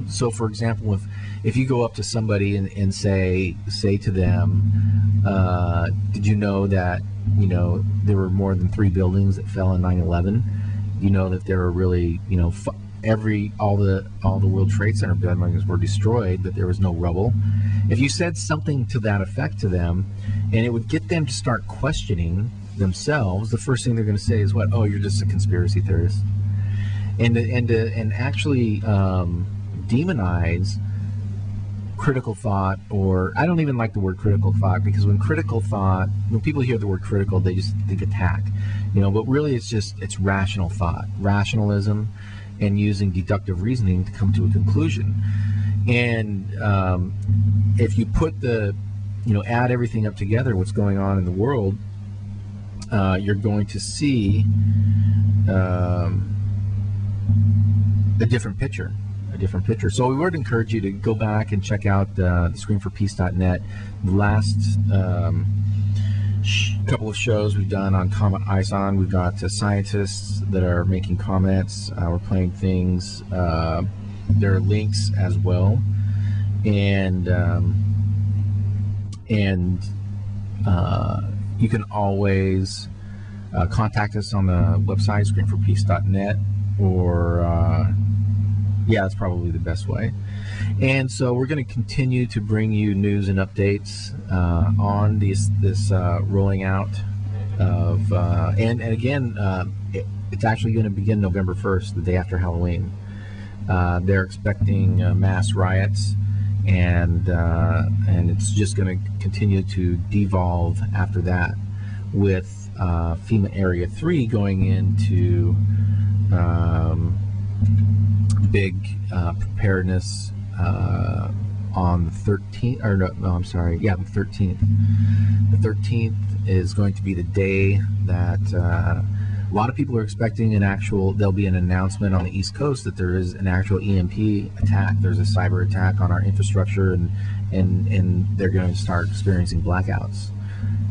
So for example, if you go up to somebody and say to them, did you know that there were more than 3 buildings that fell in 9/11? That there were really all the World Trade Center buildings were destroyed, but there was no rubble. If you said something to that effect to them, and it would get them to start questioning themselves, the first thing they're going to say is, "What? Oh, you're just a conspiracy theorist." And actually demonize critical thought, or I don't even like the word critical thought, because when people hear the word critical, they just think attack, but really it's rational thought, rationalism, and using deductive reasoning to come to a conclusion. And if you put add everything up together, what's going on in the world, you're going to see a different picture. So we would encourage you to go back and check out the ScreamForPeace.net. The last couple of shows we've done on Comet ISON. We've got scientists that are making comments. We're playing things. There are links as well, and you can always contact us on the website ScreamForPeace.net, or that's probably the best way. And so we're going to continue to bring you news and updates on this rolling out of and again, it's actually going to begin November 1st, the day after Halloween. They're expecting mass riots, and it's just going to continue to devolve after that, with FEMA Area 3 going into big preparedness on the 13th, or no, I'm sorry, the 13th. The 13th is going to be the day that a lot of people are expecting there'll be an announcement on the East Coast that there is an actual EMP attack. There's a cyber attack on our infrastructure, and they're going to start experiencing blackouts.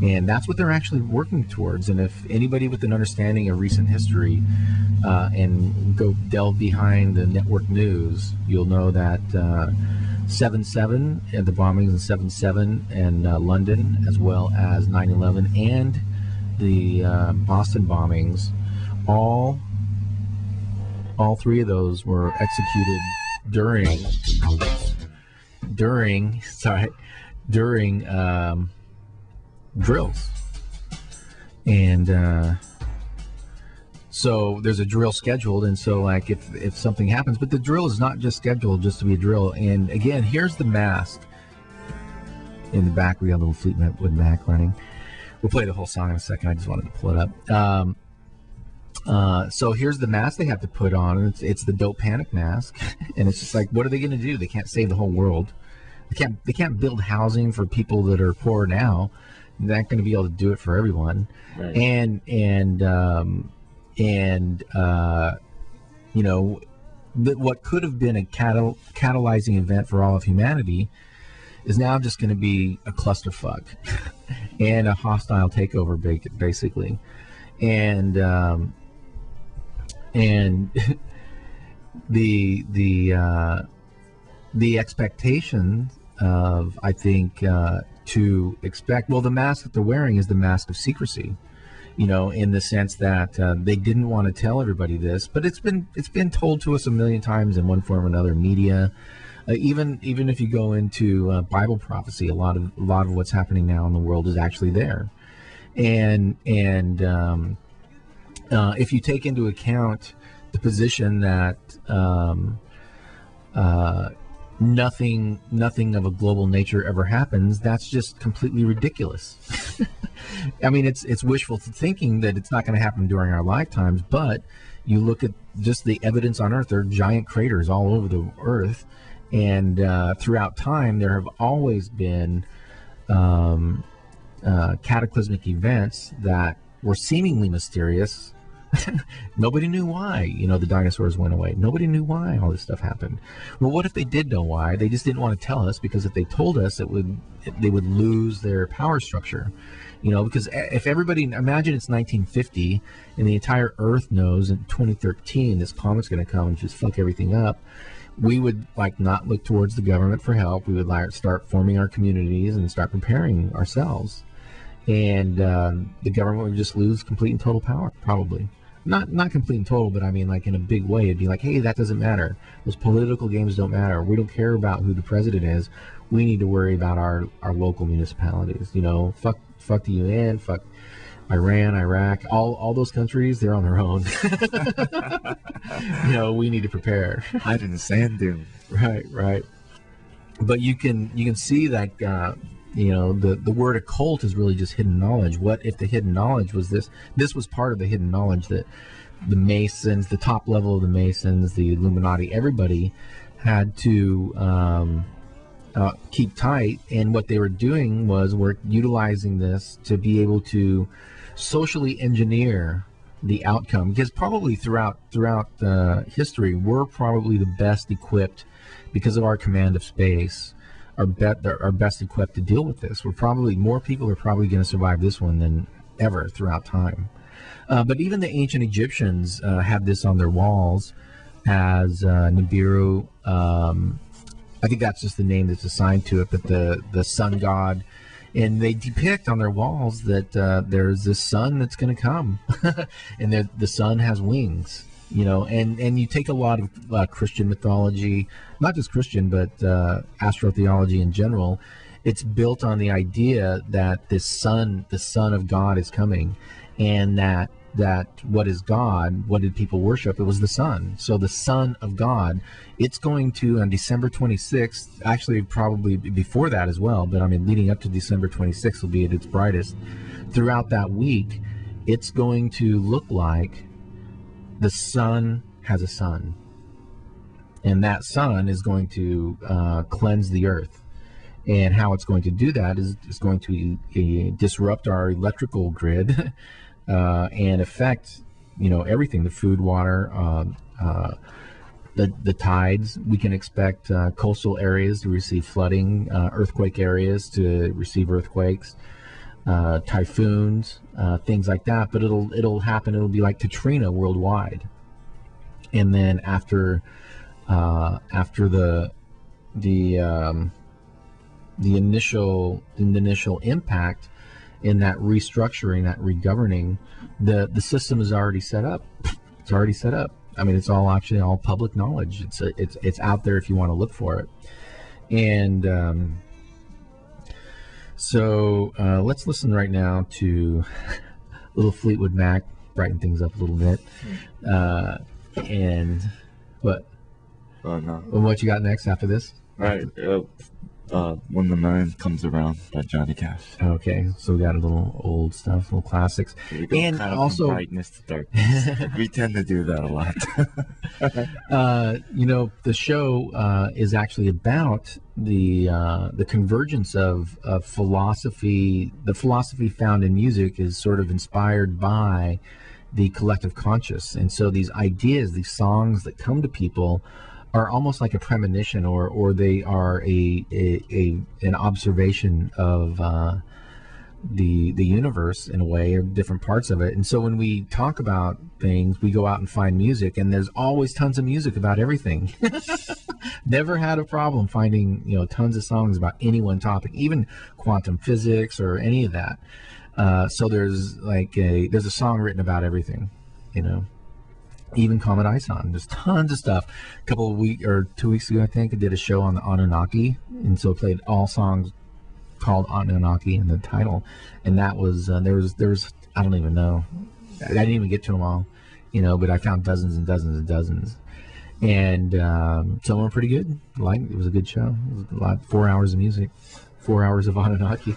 And that's what they're actually working towards. And if anybody with an understanding of recent history and go delve behind the network news, you'll know that 7/7 and the bombings in 7/7 and London, as well as 9/11 and the Boston bombings, all 3 of those were executed during drills. And so there's a drill scheduled, and so like if something happens, but the drill is not just scheduled just to be a drill. And again, here's the mask. In the back, we got a little Fleetwood Mac running. We'll play the whole song in a second. I just wanted to pull it up. So here's the mask they have to put on, and it's the dope panic mask. And it's just like, what are they going to do? They can't save the whole world. They can't build housing for people that are poor now. They're not going to be able to do it for everyone. Right. What could have been a catalyzing event for all of humanity is now just going to be a clusterfuck and a hostile takeover, basically. And the expectation of, I think, to expect, well, the mask that they're wearing is the mask of secrecy, in the sense that they didn't want to tell everybody this, but it's been told to us a million times in one form or another, media. Even if you go into Bible prophecy, a lot of what's happening now in the world is actually there, and if you take into account the position that nothing of a global nature ever happens, that's just completely ridiculous. I mean, it's wishful thinking that it's not going to happen during our lifetimes, but you look at just the evidence on Earth. There are giant craters all over the Earth, and throughout time there have always been cataclysmic events that were seemingly mysterious. Nobody knew why, the dinosaurs went away. Nobody knew why all this stuff happened. Well, what if they did know why? They just didn't want to tell us, because if they told us, they would lose their power structure. Because if everybody, imagine it's 1950 and the entire Earth knows in 2013 this comet's going to come and just fuck everything up. we would like not look towards the government for help. We would like start forming our communities and start preparing ourselves. And the government would just lose complete and total power, probably. Not complete and total, but I mean, like in a big way. It'd be like, hey, that doesn't matter. Those political games don't matter. We don't care about who the president is. We need to worry about our local municipalities. You know, fuck the UN, fuck Iran, Iraq, all those countries, they're on their own. You know, we need to prepare. Hide in the sand dune. Right. But you can see that you know, the word occult is really just hidden knowledge. What if the hidden knowledge was this? This was part of the hidden knowledge that the Masons, the top level of the Masons, the Illuminati, everybody had to keep tight. And what they were doing was we're utilizing this to be able to socially engineer the outcome. Because probably throughout history, we're probably the best equipped because of our command of space. Are best equipped to deal with this. More people are probably going to survive this one than ever throughout time. But even the ancient Egyptians had this on their walls as Nibiru. I think that's just the name that's assigned to it, but the sun god. And they depict on their walls that there's this sun that's going to come, and the sun has wings. You know, and you take a lot of Christian mythology, not just Christian, but astrotheology in general. It's built on the idea that the son of God is coming, and that what is God? What did people worship? It was the sun. So the Son of God. It's going to on December 26th. Actually, probably before that as well. But I mean, leading up to December 26th will be at its brightest. Throughout that week, it's going to look like the sun has a sun, and that sun is going to cleanse the earth. And how it's going to do that is it's going to disrupt our electrical grid and affect, you know, everything: the food, water, the tides. We can expect coastal areas to receive flooding, earthquake areas to receive earthquakes. Typhoons, things like that, but it'll happen. It'll be like Katrina worldwide, and then after the initial impact in that restructuring, that regoverning, the system is already set up. It's already set up. I mean, it's all public knowledge. It's out there if you want to look for it, and. So let's listen right now to a little Fleetwood Mac, brighten things up a little bit. And what? No. What you got next after this? Right. When the Man Comes Around by Johnny Cash. Okay, so we got a little old stuff, little classics. We go And kind of also from brightness to darkness. We tend to do that a lot. You know, the show is actually about the convergence of philosophy. The philosophy found in music is sort of inspired by the collective conscious, and so these ideas, these songs that come to people, are almost like a premonition, or they are an observation of the universe in a way, or different parts of it. And so when we talk about things, we go out and find music, and there's always tons of music about everything. Never had a problem finding, you know, tons of songs about any one topic, even quantum physics or any of that. So there's a song written about everything, you know. Even Comet ISON, there's tons of stuff. A couple of 2 weeks ago, I think, I did a show on the Anunnaki, and so I played all songs called Anunnaki in the title, and that was there was I don't even know, I didn't even get to them all, you know, but I found dozens and dozens and dozens, and some were pretty good. It was a good show. It was 4 hours of music, 4 hours of Anunnaki,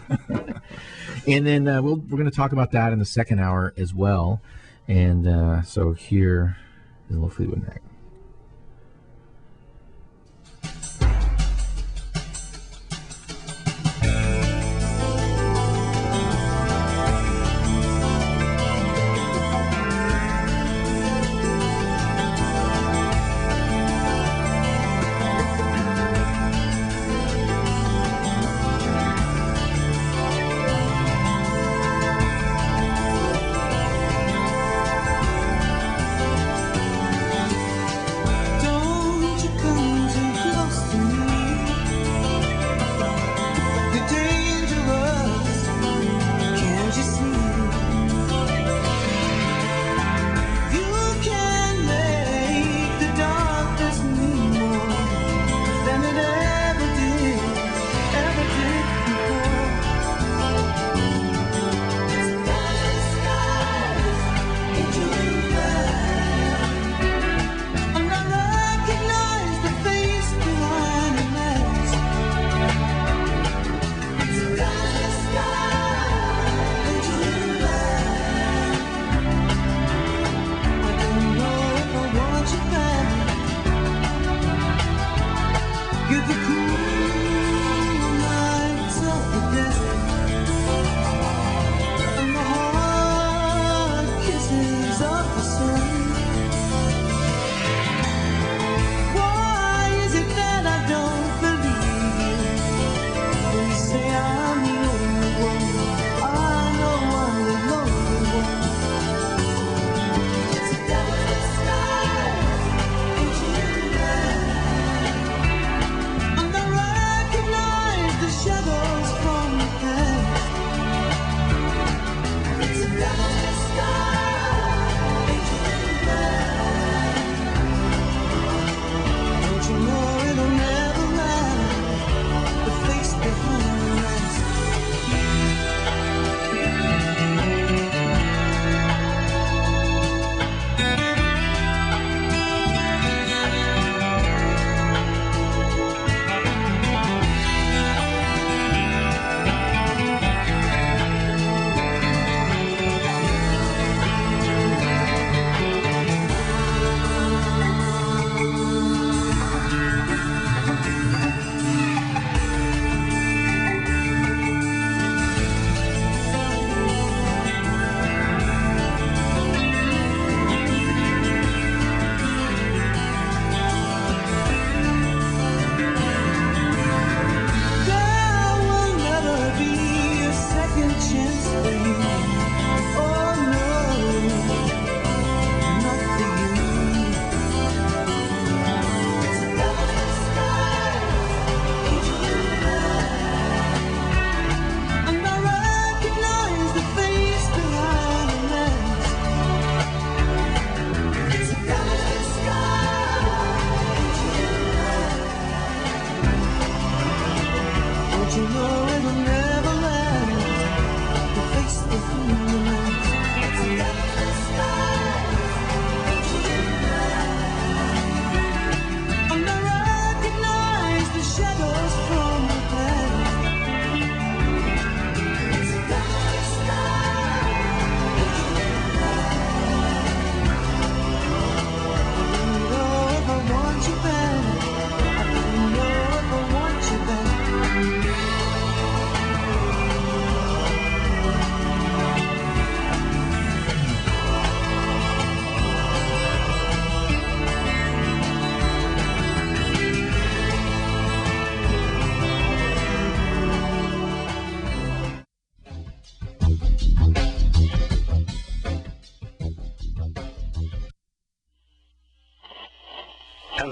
and then we're going to talk about that in the second hour as well. And so here is a little Fleetwood Mac.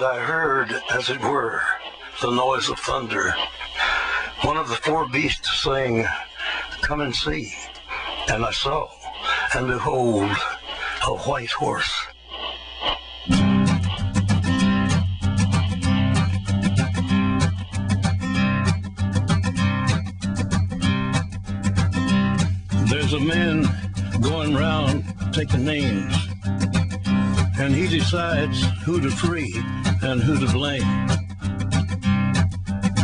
And I heard, as it were, the noise of thunder. One of the four beasts saying, "Come and see." And I saw, and behold, a white horse. There's a man going round taking names, and he decides who to free and who to blame.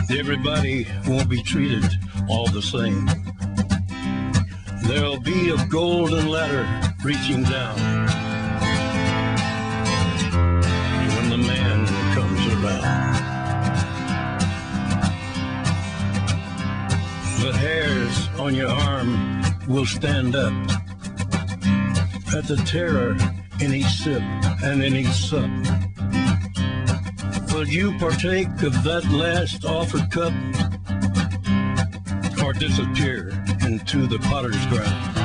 Everybody won't be treated all the same. There'll be a golden ladder reaching down when the man comes around. The hairs on your arm will stand up at the terror in each sip and in each sup. Will you partake of that last offered cup, or disappear into the potter's ground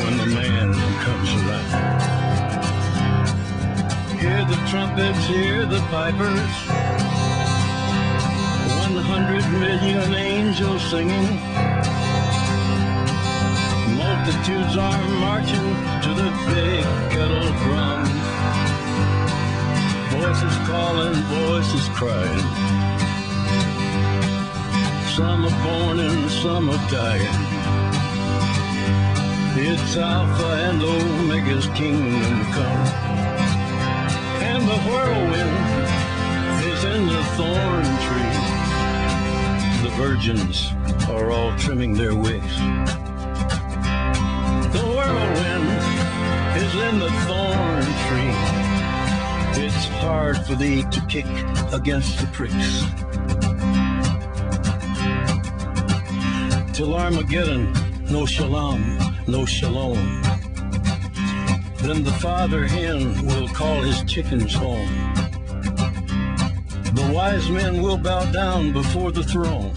when the man comes around? Hear the trumpets, hear the pipers, 100 million angels singing. Multitudes are marching to the big kettle drum. Voices calling, voices crying. Some are born and some are dying. It's Alpha and Omega's kingdom come. And the whirlwind is in the thorn tree. The virgins are all trimming their wigs. The whirlwind is in the thorn tree. It's hard for thee to kick against the pricks. Till Armageddon, no shalom, no shalom. Then the father hen will call his chickens home. The wise men will bow down before the throne,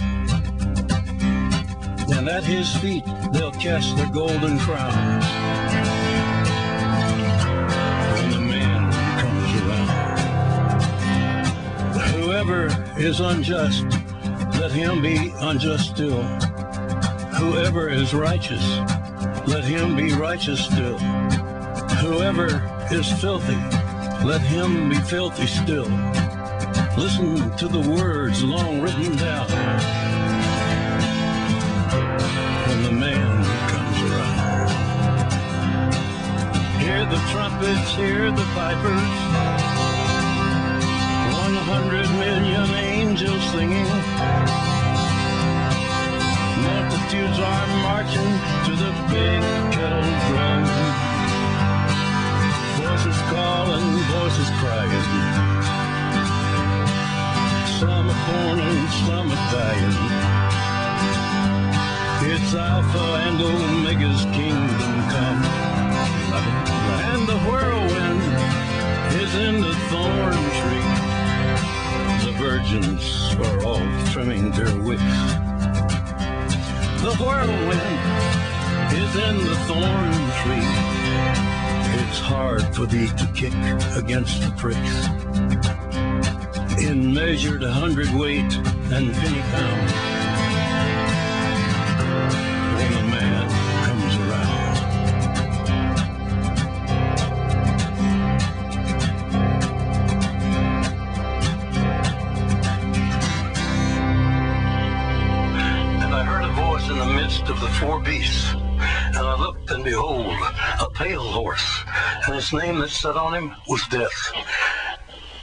and at his feet they'll cast their golden crowns when the man comes around. Whoever is unjust, let him be unjust still. Whoever is righteous, let him be righteous still. Whoever is filthy, let him be filthy still. Listen to the words long written down when the man comes around. Hear the trumpets, hear the pipers, 100 million angels singing. Multitudes are marching to the big kettle drum. Voices calling, voices crying. Some are born and some are dying. It's Alpha and Omega's kingdom come. And the whirlwind is in the thorn tree. The virgins are all trimming their wicks. The whirlwind is in the thorn tree. It's hard for thee to kick against the pricks. In measured 100-weight and penny pound, when the man comes around. And I heard a voice in the midst of the four beasts, and I looked, and behold, a pale horse, and his name that sat on him was Death,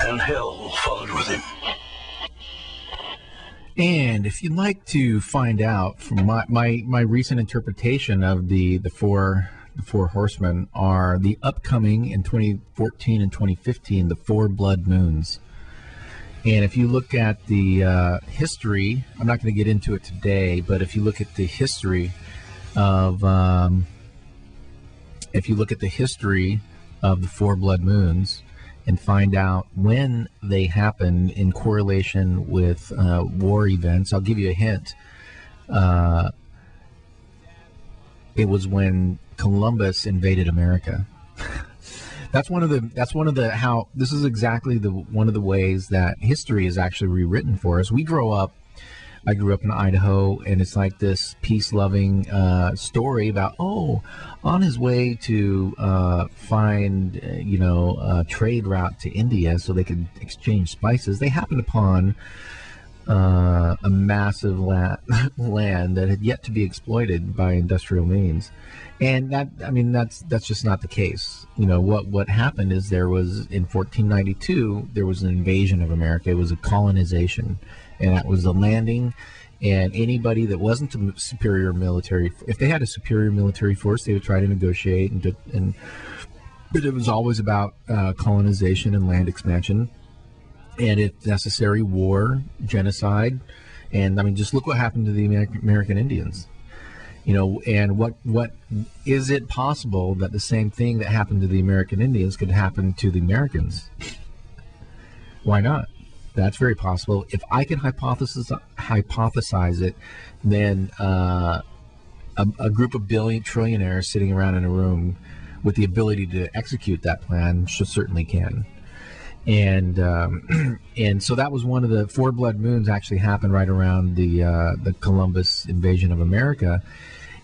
and hell followed with him. And if you'd like to find out from my recent interpretation of the four horsemen are the upcoming in 2014 and 2015, the four blood moons. And if you look at the history, I'm not going to get into it today, but if you look at the history of the four blood moons, and find out when they happen in correlation with war events. I'll give you a hint. It was when Columbus invaded America. That's one of the how this is exactly one of the ways that history is actually rewritten for us. I grew up in Idaho, and it's like this peace-loving story about, on his way to find, a trade route to India so they could exchange spices, they happened upon a massive land that had yet to be exploited by industrial means. And that's just not the case. What happened is there was, in 1492, there was an invasion of America. It was a colonization. And that was the landing, and anybody that wasn't a superior military, if they had a superior military force, they would try to negotiate, but it was always about colonization and land expansion, and if necessary, war, genocide, and just look what happened to the American Indians. And what is it possible that the same thing that happened to the American Indians could happen to the Americans? Why not? That's very possible. If I can hypothesize it, then a group of trillionaires sitting around in a room with the ability to execute that plan certainly can. And and so that was one of the four blood moons actually happened right around the Columbus invasion of America.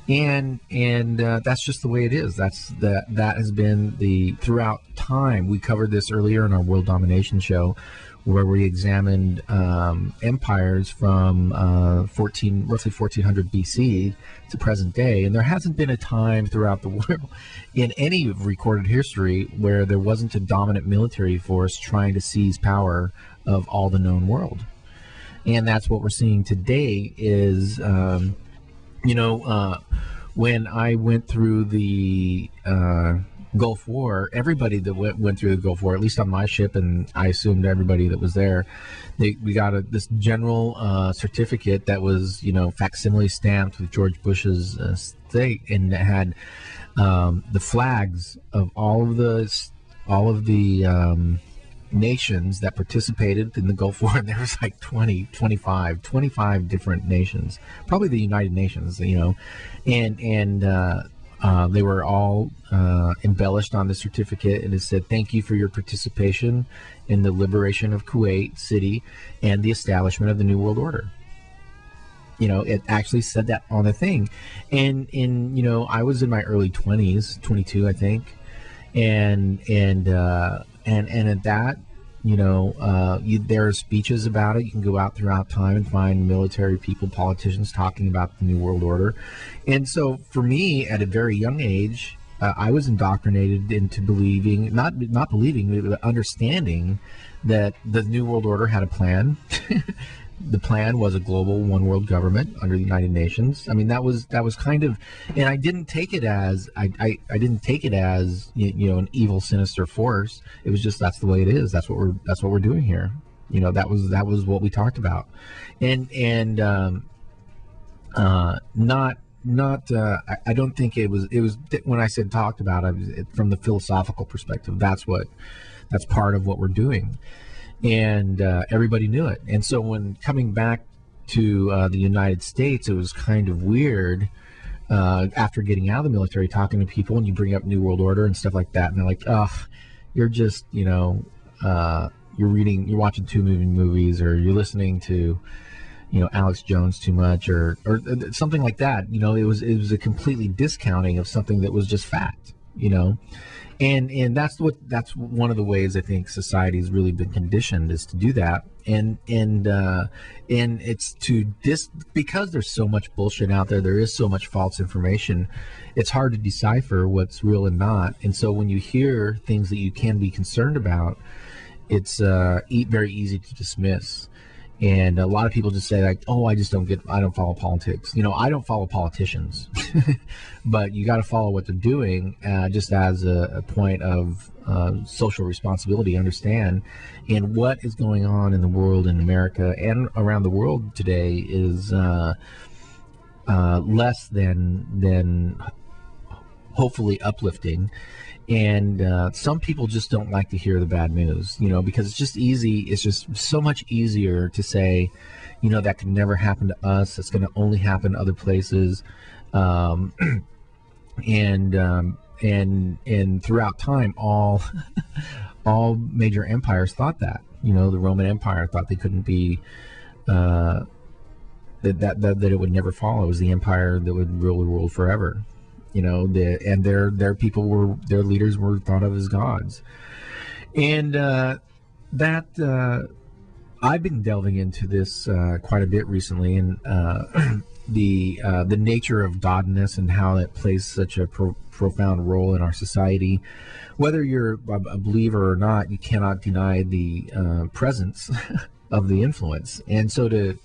And that's just the way it is. That has been throughout time. We covered this earlier in our World Domination show, where we examined empires from roughly 1400 BC to present day, and there hasn't been a time throughout the world in any recorded history where there wasn't a dominant military force trying to seize power of all the known world. And that's what we're seeing today is, when I went through the Gulf War, everybody that went through the Gulf War, at least on my ship, and I assumed everybody that was there, we got this general certificate that was, facsimile stamped with George Bush's state, and it had the flags of all of the nations that participated in the Gulf War, and there was like 25 different nations, probably the United Nations, and they were all embellished on the certificate, and it said, "Thank you for your participation in the liberation of Kuwait City and the establishment of the New World Order." It actually said that on the thing, and I was in my early 20s, 22, I think, and at that, there are speeches about it. You can go out throughout time and find military people, politicians talking about the New World Order. And so for me, at a very young age, I was indoctrinated into believing, not believing, but understanding that the New World Order had a plan. The plan was a global one world government under the United Nations. That was kind of, and I didn't take it as I didn't take it as an evil, sinister force. It was just, that's the way it is. That's what we're doing here. That was what we talked about, and I don't think it was when I said talked about it from the philosophical perspective. That's part of what we're doing. And everybody knew it. And so when coming back to the United States, it was kind of weird after getting out of the military, talking to people, and you bring up New World Order and stuff like that, and they're like, you're just, you're watching too many movies, or you're listening to, Alex Jones too much, or something like that. It was a completely discounting of something that was just fact, And that's one of the ways I think society's really been conditioned, is to do that, and it's because there's so much bullshit out there. There is so much false information. It's hard to decipher what's real and not. And so when you hear things that you can be concerned about, it's very easy to dismiss. And a lot of people just say, like, "Oh, I don't follow politics." I don't follow politicians, but you got to follow what they're doing, just as a point of social responsibility. Understand, and what is going on in the world, in America and around the world today, is less than hopefully uplifting. And some people just don't like to hear the bad news, because it's just easy. It's just so much easier to say, that could never happen to us. It's going to only happen to other places. And and throughout time, all major empires thought that. The Roman Empire thought they couldn't be that it would never fall. It was the empire that would rule the world forever. And their people their leaders were thought of as gods. And I've been delving into this quite a bit recently, and the nature of godness and how it plays such a profound role in our society. Whether you're a believer or not, you cannot deny the presence of the influence. And so to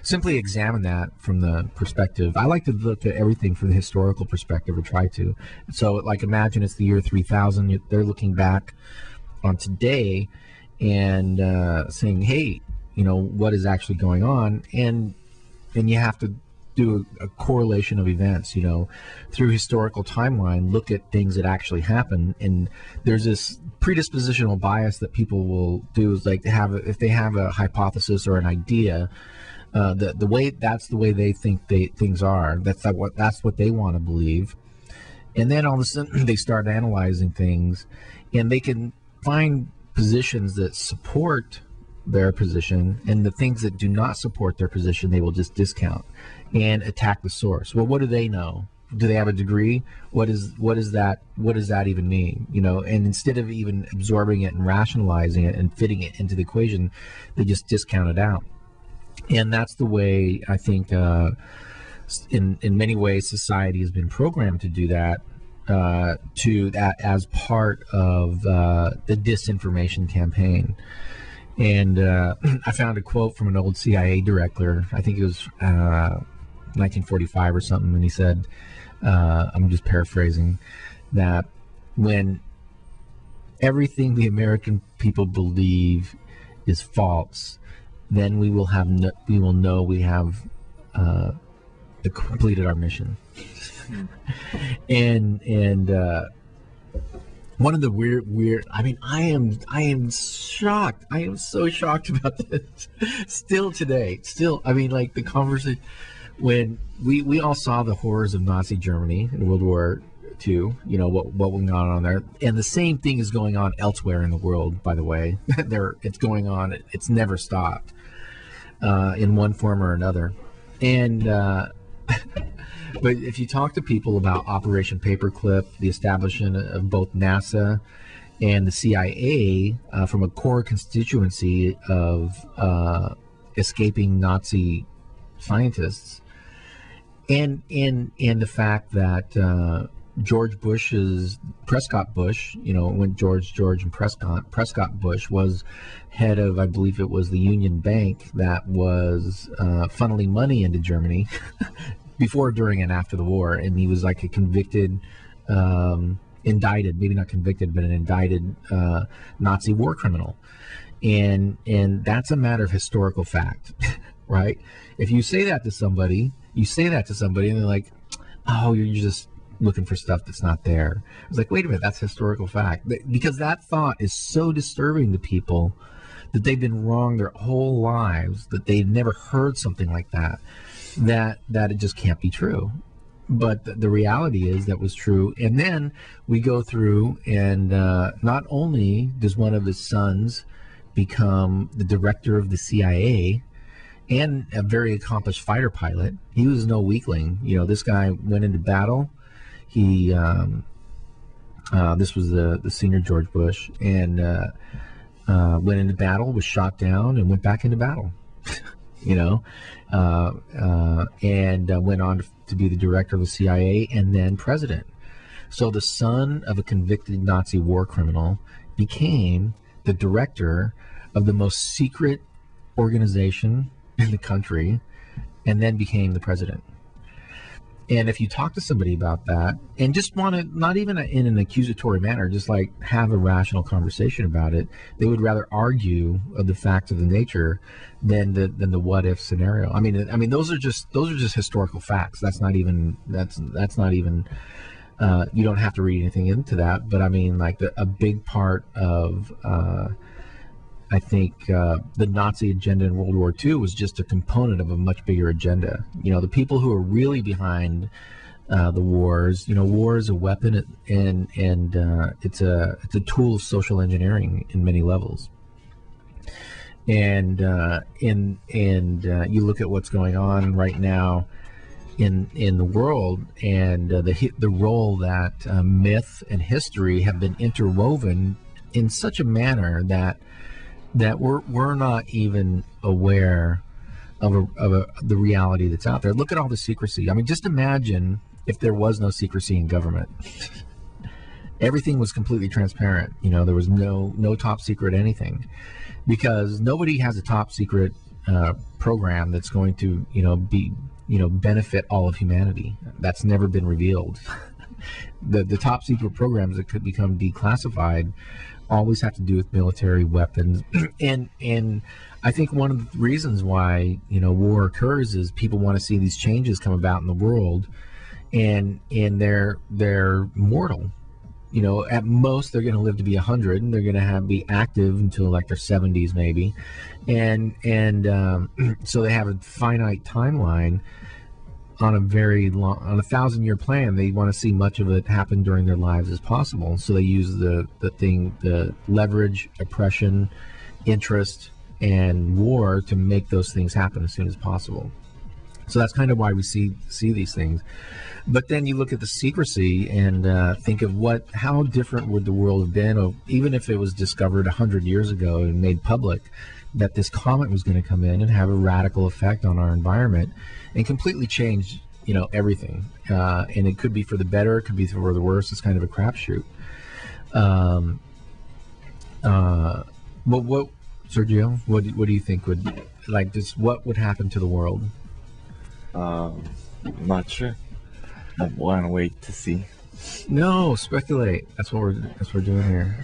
simply examine that from the perspective, I like to look at everything from the historical perspective, or try to. So, like, imagine it's the year 3000. They're looking back on today and saying, hey, what is actually going on? And you have to do a correlation of events, through historical timeline, look at things that actually happen. And there's this predispositional bias that people will do, is like if they have a hypothesis or an idea, that's the way they think things are. That's what they want to believe. And then all of a sudden they start analyzing things, and they can find positions that support their position, and the things that do not support their position they will just discount and attack the source. Well, what do they know? Do they have a degree? What does that even mean? And instead of even absorbing it and rationalizing it and fitting it into the equation, they just discount it out. And that's the way I think in many ways society has been programmed to do that, as part of the disinformation campaign. And I found a quote from an old CIA director. I think it was 1945 or something, and he said, I'm just paraphrasing, that when everything the American people believe is false, then we will know we have completed our mission. and one of the weird, I mean, I am shocked. I am so shocked about this still today. I mean, like, the conversation, when we all saw the horrors of Nazi Germany in World War II, what went on there. And the same thing is going on elsewhere in the world, by the way. It's going on. It's never stopped in one form or another. And but if you talk to people about Operation Paperclip, the establishment of both NASA and the CIA, from a core constituency of escaping Nazi scientists, and the fact that George Bush's Prescott Bush, when George and Prescott Bush was head of, I believe it was the Union Bank that was funneling money into Germany before, during, and after the war, and he was like a convicted, indicted, maybe not convicted, but an indicted Nazi war criminal, and that's a matter of historical fact, right? If you say that to somebody, and they're like, "Oh, you're just looking for stuff that's not there." It's like, wait a minute, that's historical fact, because that thought is so disturbing to people that they've been wrong their whole lives, that they've never heard something like that it just can't be true. But the reality is that was true. And then we go through, and not only does one of his sons become the director of the CIA and a very accomplished fighter pilot, he was no weakling. This guy went into battle. He this was the senior George Bush, and went into battle, was shot down, and went back into battle. And went on to be the director of the CIA and then president. So the son of a convicted Nazi war criminal became the director of the most secret organization in the country, and then became the president. And if you talk to somebody about that, and just want to, not even in an accusatory manner, just like have a rational conversation about it, they would rather argue of the facts of the nature than the what if scenario. I mean, those are just historical facts. That's not even you don't have to read anything into that. But I mean, like, a big part of I think the Nazi agenda in World War II was just a component of a much bigger agenda. The people who are really behind the wars. War is a weapon, and it's a tool of social engineering in many levels. And you look at what's going on right now in the world, and the role that myth and history have been interwoven in such a manner that we're not even aware of the reality that's out there. Look at all the secrecy. I mean, just imagine if there was no secrecy in government. Everything was completely transparent. There was no top secret anything, because nobody has a top secret program that's going to be benefit all of humanity. That's never been revealed. The top secret programs that could become declassified always have to do with military weapons. and I think one of the reasons why war occurs is people want to see these changes come about in the world, and they're mortal. At most they're going to live to be 100, and they're going to be active until like their 70s maybe, and so they have a finite timeline on a 1,000-year plan. They want to see much of it happen during their lives as possible. So they use the leverage, oppression, interest, and war to make those things happen as soon as possible. So that's kind of why we see these things. But then you look at the secrecy and think of how different would the world have been, even if it was discovered 100 years ago and made public that this comet was going to come in and have a radical effect on our environment and completely change, everything. And it could be for the better, it could be for the worse. It's kind of a crapshoot. What, Sergio? What do you think what would happen to the world? I'm not sure. I want to wait to see. No, speculate. That's what we're doing here.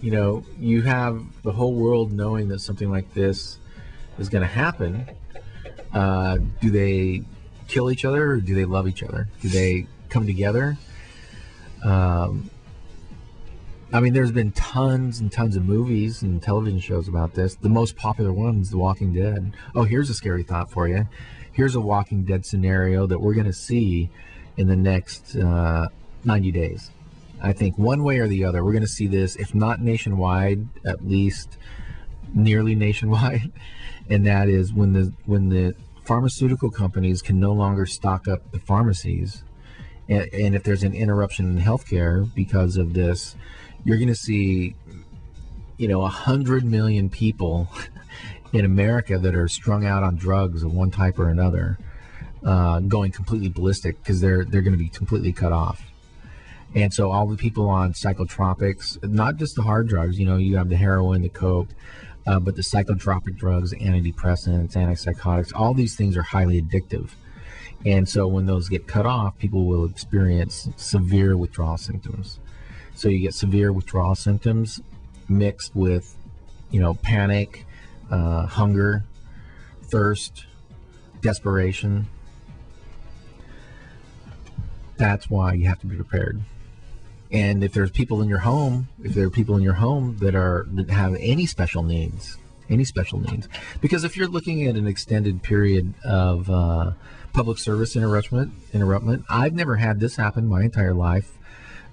You have the whole world knowing that something like this is going to happen. Do they kill each other, or do they love each other? Do they come together? There's been tons and tons of movies and television shows about this. The most popular one is The Walking Dead. Oh, here's a scary thought for you. Here's a Walking Dead scenario that we're going to see in the next 90 days. I think one way or the other, we're going to see this, if not nationwide, at least nearly nationwide. And that is when the pharmaceutical companies can no longer stock up the pharmacies. And if there's an interruption in healthcare because of this, you're going to see, 100 million people in America that are strung out on drugs of one type or another, going completely ballistic because they're going to be completely cut off. And so all the people on psychotropics, not just the hard drugs, you have the heroin, the coke, but the psychotropic drugs, antidepressants, antipsychotics, all these things are highly addictive. And so when those get cut off, people will experience severe withdrawal symptoms. So you get severe withdrawal symptoms mixed with, panic, hunger, thirst, desperation. That's why you have to be prepared. And if there's people in your home, that have any special needs, because if you're looking at an extended period of public service interruption, I've never had this happen my entire life.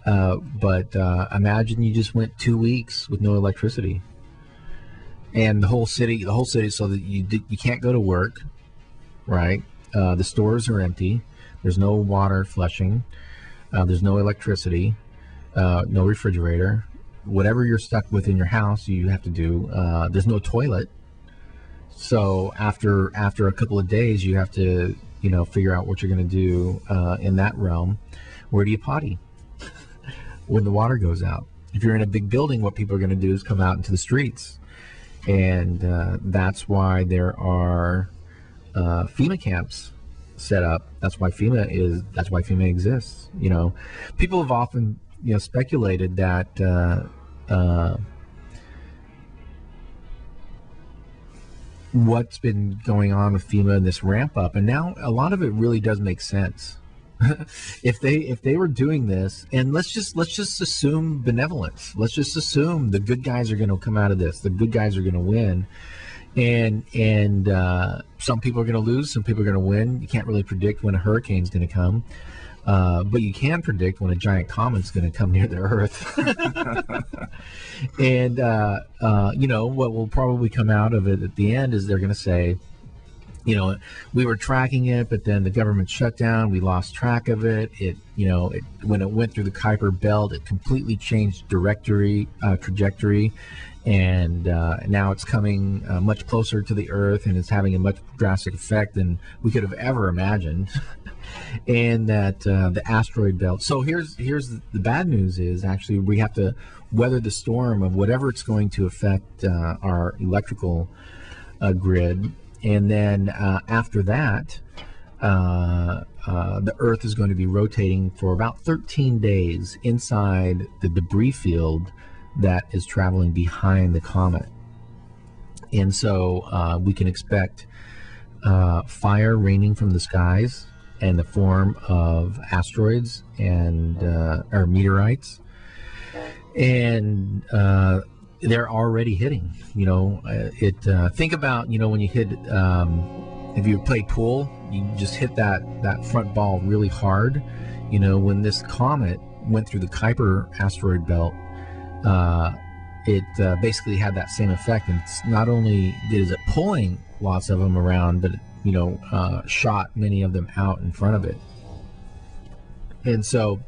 But imagine you just went 2 weeks with no electricity, and the whole city, so that you can't go to work, right? The stores are empty. There's no water flushing. There's no electricity. No refrigerator. Whatever you're stuck with in your house, you have to do. There's no toilet. So after a couple of days, you have to figure out what you're going to do in that realm. Where do you potty when the water goes out? If you're in a big building, what people are going to do is come out into the streets, and that's why there are FEMA camps set up. That's why FEMA exists. People have often speculated that what's been going on with FEMA and this ramp up, and now a lot of it really does make sense. If they were doing this, and let's just assume benevolence. Let's just assume the good guys are going to come out of this. The good guys are going to win. And some people are going to lose, some people are going to win. You can't really predict when a hurricane's going to come, but you can predict when a giant comet's going to come near the Earth. And what will probably come out of it at the end is they're going to say, we were tracking it, but then the government shut down. We lost track of it. When it went through the Kuiper Belt, it completely changed trajectory, and now it's coming much closer to the Earth, and it's having a much drastic effect than we could have ever imagined. And that the asteroid belt. So here's the bad news is actually we have to weather the storm of whatever it's going to affect our electrical grid. And then after that, the Earth is going to be rotating for about 13 days inside the debris field that is traveling behind the comet. And so we can expect fire raining from the skies in the form of asteroids and or meteorites. And they're already hitting. Think about when you hit if you play pool, you just hit that front ball really hard. When this comet went through the Kuiper asteroid belt, it basically had that same effect, and it's not only is it pulling lots of them around, but it shot many of them out in front of it. And so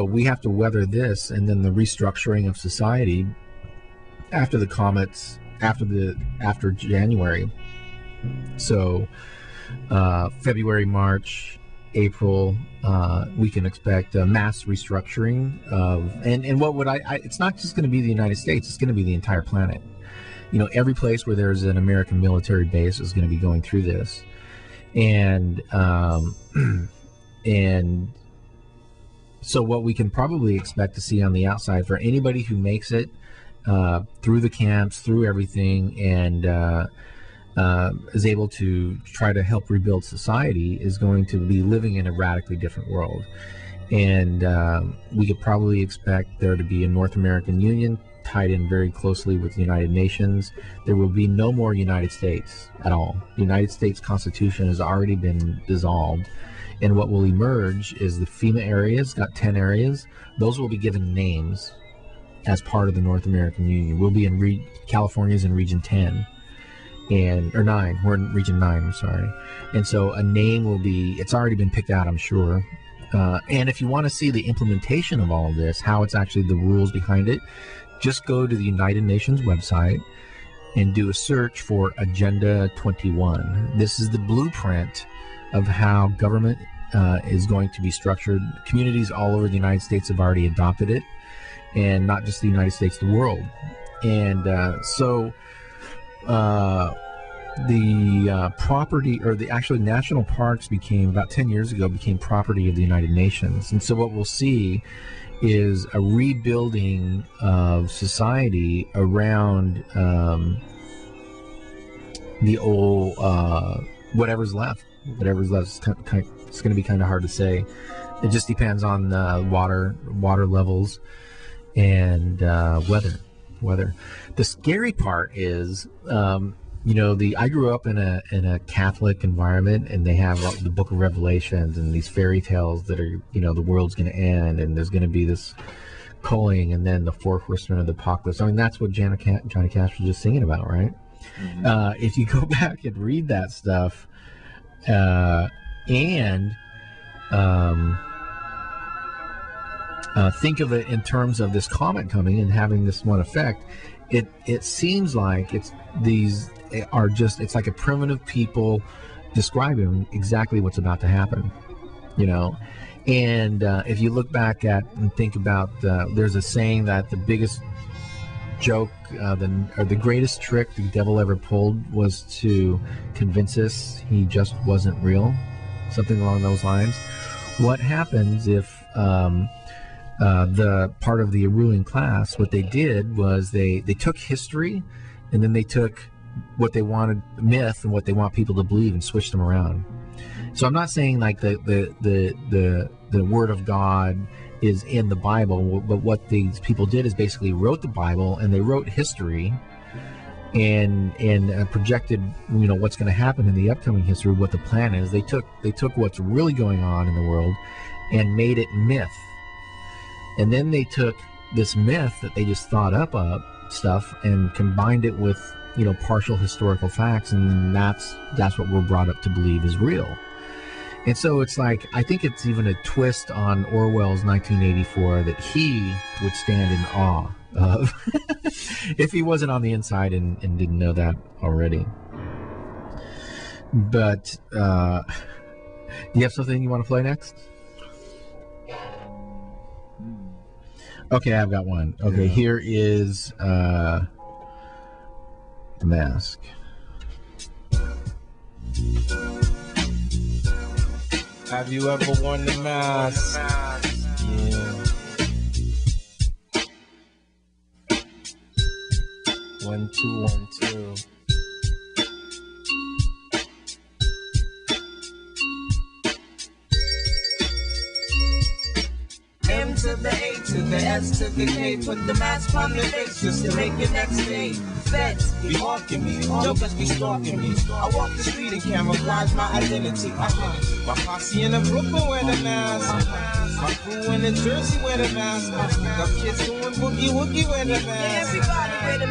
we have to weather this, and then the restructuring of society after the comets, after January. So February, March, April, we can expect a mass restructuring of, and what would it's not just going to be the United States, it's going to be the entire planet. Every place where there's an American military base is going to be going through this. And so what we can probably expect to see on the outside for anybody who makes it through the camps, through everything, and is able to try to help rebuild society, is going to be living in a radically different world. And we could probably expect there to be a North American Union tied in very closely with the United Nations. There will be no more United States at all. The United States Constitution has already been dissolved. And what will emerge is the FEMA areas, got 10 areas. Those will be given names as part of the North American Union. We'll be in California's in Region 10, or 9. We're in Region 9, I'm sorry. And so a name will be, it's already been picked out, I'm sure. And if you want to see the implementation of all of this, how it's actually the rules behind it, just go to the United Nations website and do a search for Agenda 21. This is the blueprint of how government is going to be structured. Communities all over the United States have already adopted it, and not just the United States, the world. And the property, or the actually national parks, became about 10 years ago became property of the United Nations. And so what we'll see is a rebuilding of society around the old whatever's left. It's going to be kind of hard to say. It just depends on water levels and weather. The scary part is, I grew up in a Catholic environment, and they have the Book of Revelations and these fairy tales that are, the world's going to end, and there's going to be this culling, and then the four horsemen of the apocalypse. I mean, that's what Johnny Cash was just singing about, right? Mm-hmm. If you go back and read that stuff, and think of it in terms of this comet coming and having this one effect, it seems like it's like a primitive people describing exactly what's about to happen, and if you look back at and think about, there's a saying that the biggest joke, or the greatest trick the devil ever pulled was to convince us he just wasn't real, something along those lines. What happens if the part of the ruling class, what they did was they took history, and then they took what they wanted, myth, and what they want people to believe, and switched them around. So I'm not saying like the word of God is in the Bible. But what these people did is basically wrote the Bible, and they wrote history and projected, what's going to happen in the upcoming history, what the plan is. They took what's really going on in the world and made it myth. And then they took this myth that they just thought up stuff and combined it with, partial historical facts, and that's what we're brought up to believe is real. And so it's like, I think it's even a twist on Orwell's 1984 that he would stand in awe of if he wasn't on the inside and didn't know that already. But do you have something you want to play next? Okay, I've got one. Okay, yeah. Here is The Mask. Have you ever worn the mask? Yeah. 1 2 1 2. M to the A to the S to the K. Put the mask on your face just to make your next day. Feds be hawking me, jokers be stalking me. I walk the street and camouflage my identity. My posse in the Brooklyn wear the mask. My crew in the Jersey wear the mask. Got kids doing boogie woogie wear the mask. Yeah, everybody wear the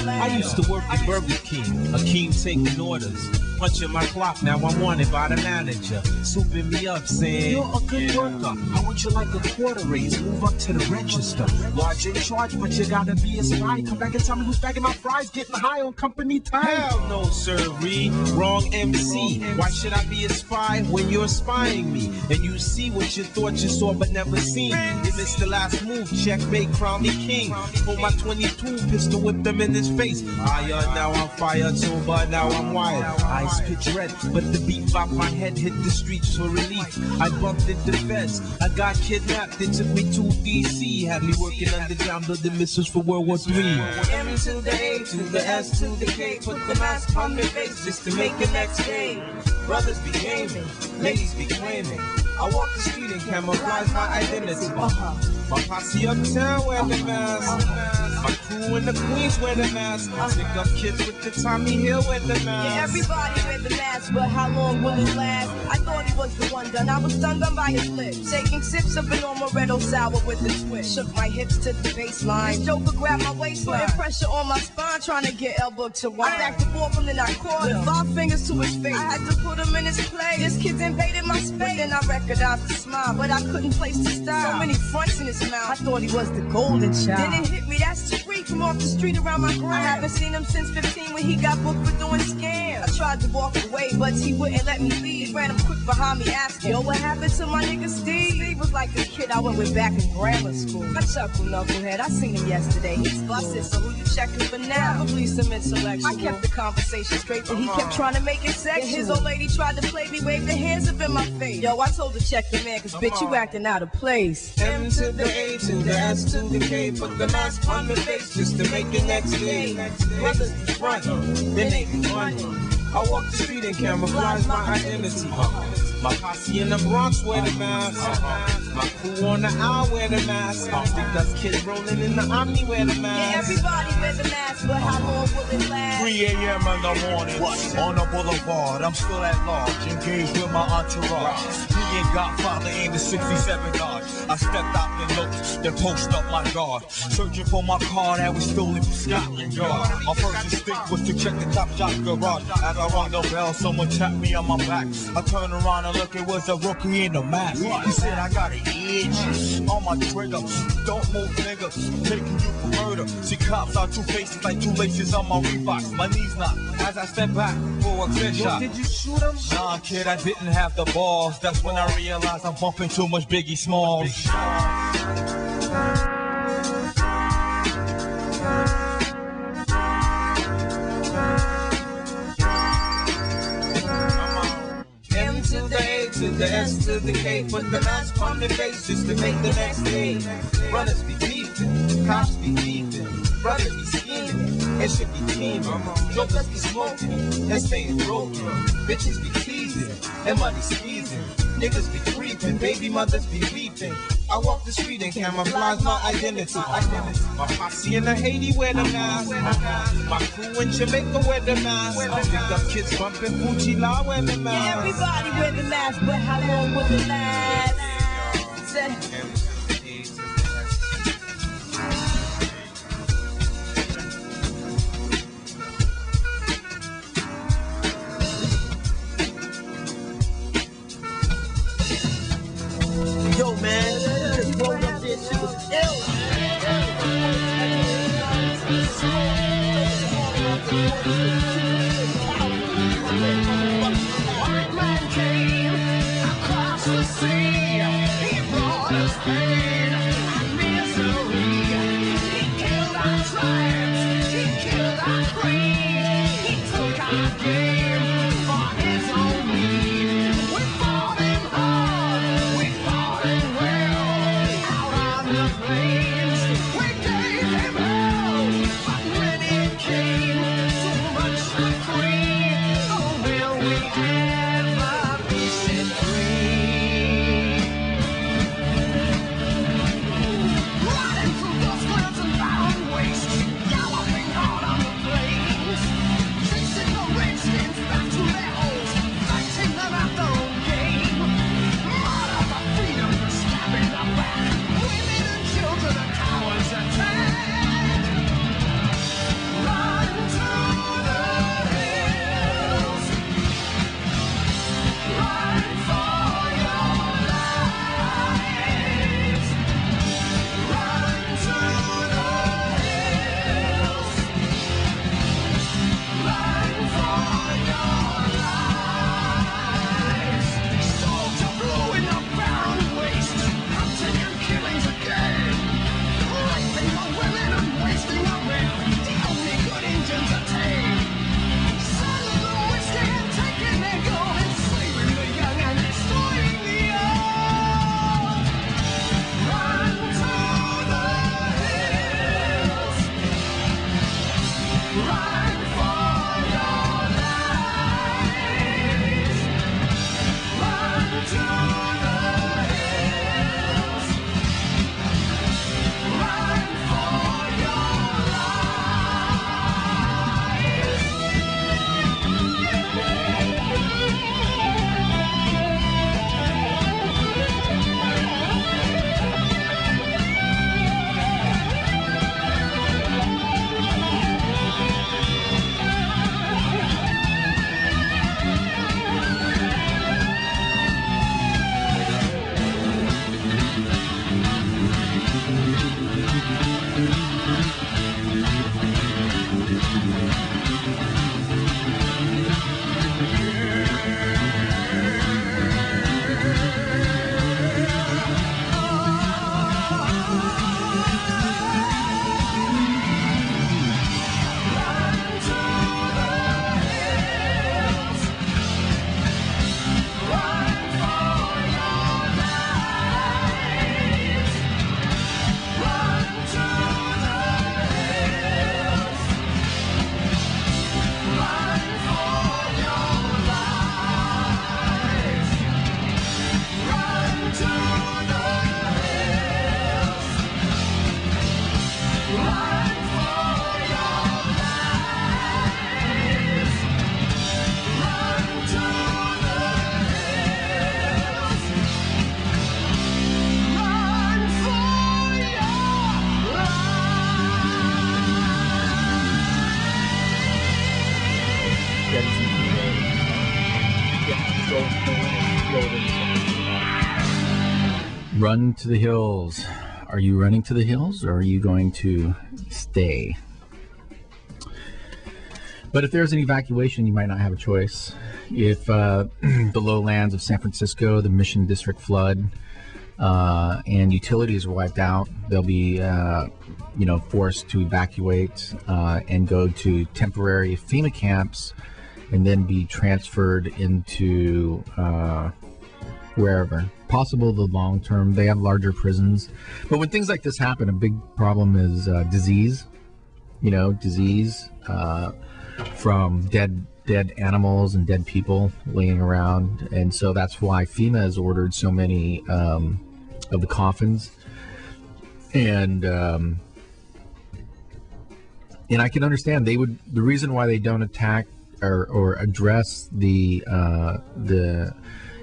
mask. I used to work at Burger King, Akeem taking orders. Punching my clock, now I'm wanted by the manager. Souping me up, saying, you're a good worker. I want you like a quarter raise. Move up to the register. Large in charge, but you gotta be a spy. Come back and tell me who's bagging my fries, getting high on company time. Hell no, sir-ree. Wrong MC. Why should I be a spy when you're spying me? And you see what you thought you saw but never seen. You missed the last move, checkmate, crown me king. Pull my 22 pistol, whip them in his face. Now I'm fired, sober, now I'm wired. Eyes pitch red, but the beat bop my head hit the streets for relief. I bumped into feds, I got kidnapped, they took me to DC. Had me working underground, building missiles for World War III. M to the A to the S to the K. Put the mask on your face just to make the next day. Brothers be gaming, ladies be claiming. I walk the street and camouflage my identity. My posse uptown wear the mask. My crew in the Queens wear the mask. Pick up kids with the Tommy Hill wear the mask. Yeah, everybody wear the mask, but how long will it last? I thought he was the one done. I was done by his lips. Taking sips of an Amaretto sour with a twist. Shook my hips to the baseline. Joker grabbed my waistline. Putting pressure on my spine, trying to get elbow to wine. I backed the ball from then I caught him. 5 fingers to his face. I had to put him in his place. This kid invaded my space. But then I recognized the smile, but I couldn't place the style. So many fronts in his mouth. I thought he was the golden child. Then it hit me, that's free from off the street around my grind. I haven't seen him since 15 when he got booked for doing scams. I tried to walk away, but he wouldn't let me leave. He ran him quick behind me asking, yo, what happened to my nigga Steve? Steve was like the kid I went with back in grammar school. I chuckled, knucklehead, I seen him yesterday. He's busted, so who you checking for now? Probably some intellectual. I kept the conversation straight, but he kept trying to make it sexual. His old lady tried to play me, waved her hands up in my face. Yo, I told her check the man, cause bitch, you acting out of place. M to the A to the S to the K. Put the mask on your face just to make it next day. Brothers be frontin', then they be running. I walk the street and camouflage my identity. My posse in the Bronx wear the mask. My crew on the aisle wear the mask. Think us kids rolling in the Omni wear the mask. Yeah, everybody wear the mask, but how long will it last? 3 a.m. in the morning, on the boulevard, I'm still at large, engaged with my entourage. Me and Godfather in the 67 Dodge. I stepped out and looked, then posted up my guard. Searching for my car that was stolen from Scotland Yard. My first instinct was to check the top shop garage. As I rang the bell, someone tapped me on my back. I turned around and looked, it was a rookie in the mask. He said, I got an itch on my trigger. Don't move, nigga, taking you for murder. See, cops are 2 faces like 2 laces on my Reeboks. My knees knocked as I step back for a clear shot. Did you shoot him? Nah, kid, I didn't have the balls. That's when I realized I'm bumping too much Biggie Smalls. M to the A to the S to the K. Put the mask on the face just to make the next day. Brothers be beefing, cops be beefing, brothers be scheming, and shit be teaming. Jokers be smoking, and staying broken. Bitches be teasing, and money squeezing. Niggas be creeping, baby mothers be weeping. I walk the street and camouflage my identity. My posse in Haiti wear the mask. My crew in Jamaica wear the mask. Pick up kids bumping Fuji La wear the mask. Everybody wear the mask, but how long will it last? Yo, man, just rolled up this shit was ill. White man came across the sea. He brought us pain and misery. He killed our tribes. He killed our creed. He took our game for his own need. We fought him hard. We fought him well. Out on the plains, we gave him hell. But when it came to much to free, oh, will we ever be set free? Riding through those clouds and barren wastes, galloping hard on the plains, chasing the redskins back to their holes, fighting them at their own game. Murder for freedom, stabbing the back, women and children and cowards attack. Run to the hills, run for your lives. Run to the hills, run for your lives. Soldier blue in the barren waste, hunting and killing's a game. Raping the women and wasting the men, the only good Indians are tame. Selling the whiskey and taking their gold, enslaving the young and destroying the old. Run to the hills, run for your lives. Run to the hills, run for your Run to the hills. Are you running to the hills, or are you going to stay? But if there's an evacuation, you might not have a choice. If the lowlands of San Francisco, the Mission District flood, and utilities are wiped out, they'll be forced to evacuate and go to temporary FEMA camps, and then be transferred into wherever possible. The long term, they have larger prisons. But when things like this happen, a big problem is disease. Disease from dead dead animals and dead people laying around, and so that's why FEMA has ordered so many of the coffins, and I can understand the reason why they don't attack or address the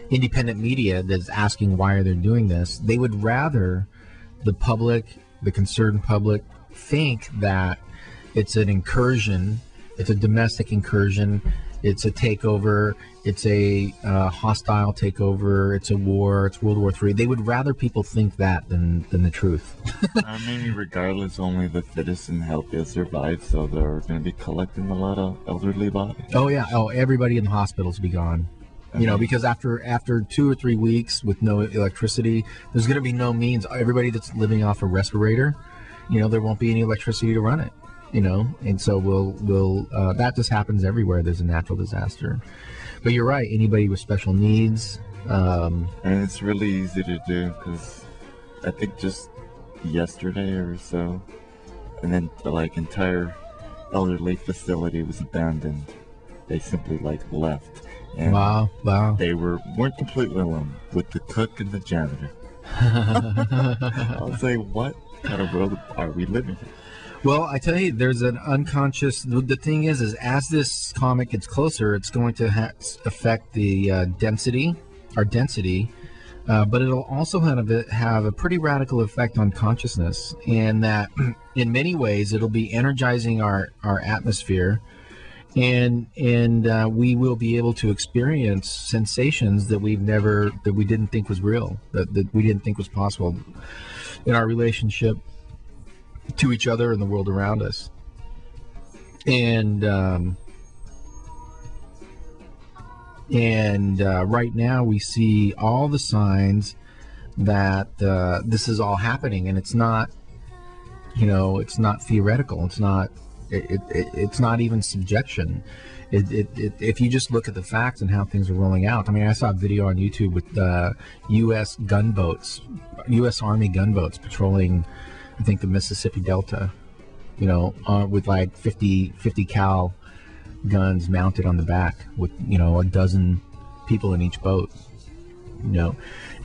independent media that's asking why are they doing this. They would rather the concerned public, think that it's an incursion, it's a domestic incursion, it's a takeover, it's a hostile takeover, it's a war, it's World War III. They would rather people think that than the truth. I mean, regardless, only the fittest and healthiest survive, so they're going to be collecting a lot of elderly bodies. Oh yeah, everybody in the hospitals will be gone. Because after 2 or 3 weeks with no electricity, there's going to be no means. Everybody that's living off a respirator, there won't be any electricity to run it. And so we'll that just happens everywhere there's a natural disaster. But you're right, anybody with special needs. And it's really easy to do, because I think just yesterday or so, and then the entire elderly facility was abandoned. They simply left. And wow. They weren't completely alone with the cook and the janitor. I was like, what kind of world are we living in? Well, I tell you, there's an unconscious. The thing is as this comet gets closer, it's going to affect the density, but it'll also have a pretty radical effect on consciousness, and that in many ways it'll be energizing our atmosphere. And we will be able to experience sensations that we didn't think was real, that we didn't think was possible in our relationship to each other and the world around us. And right now we see all the signs that this is all happening, and it's not, it's not theoretical. It's not. It's not even subjection. If you just look at the facts and how things are rolling out. I mean, I saw a video on YouTube with U.S. gunboats, U.S. Army gunboats patrolling, I think, the Mississippi Delta, with 50 cal guns mounted on the back with, a dozen people in each boat,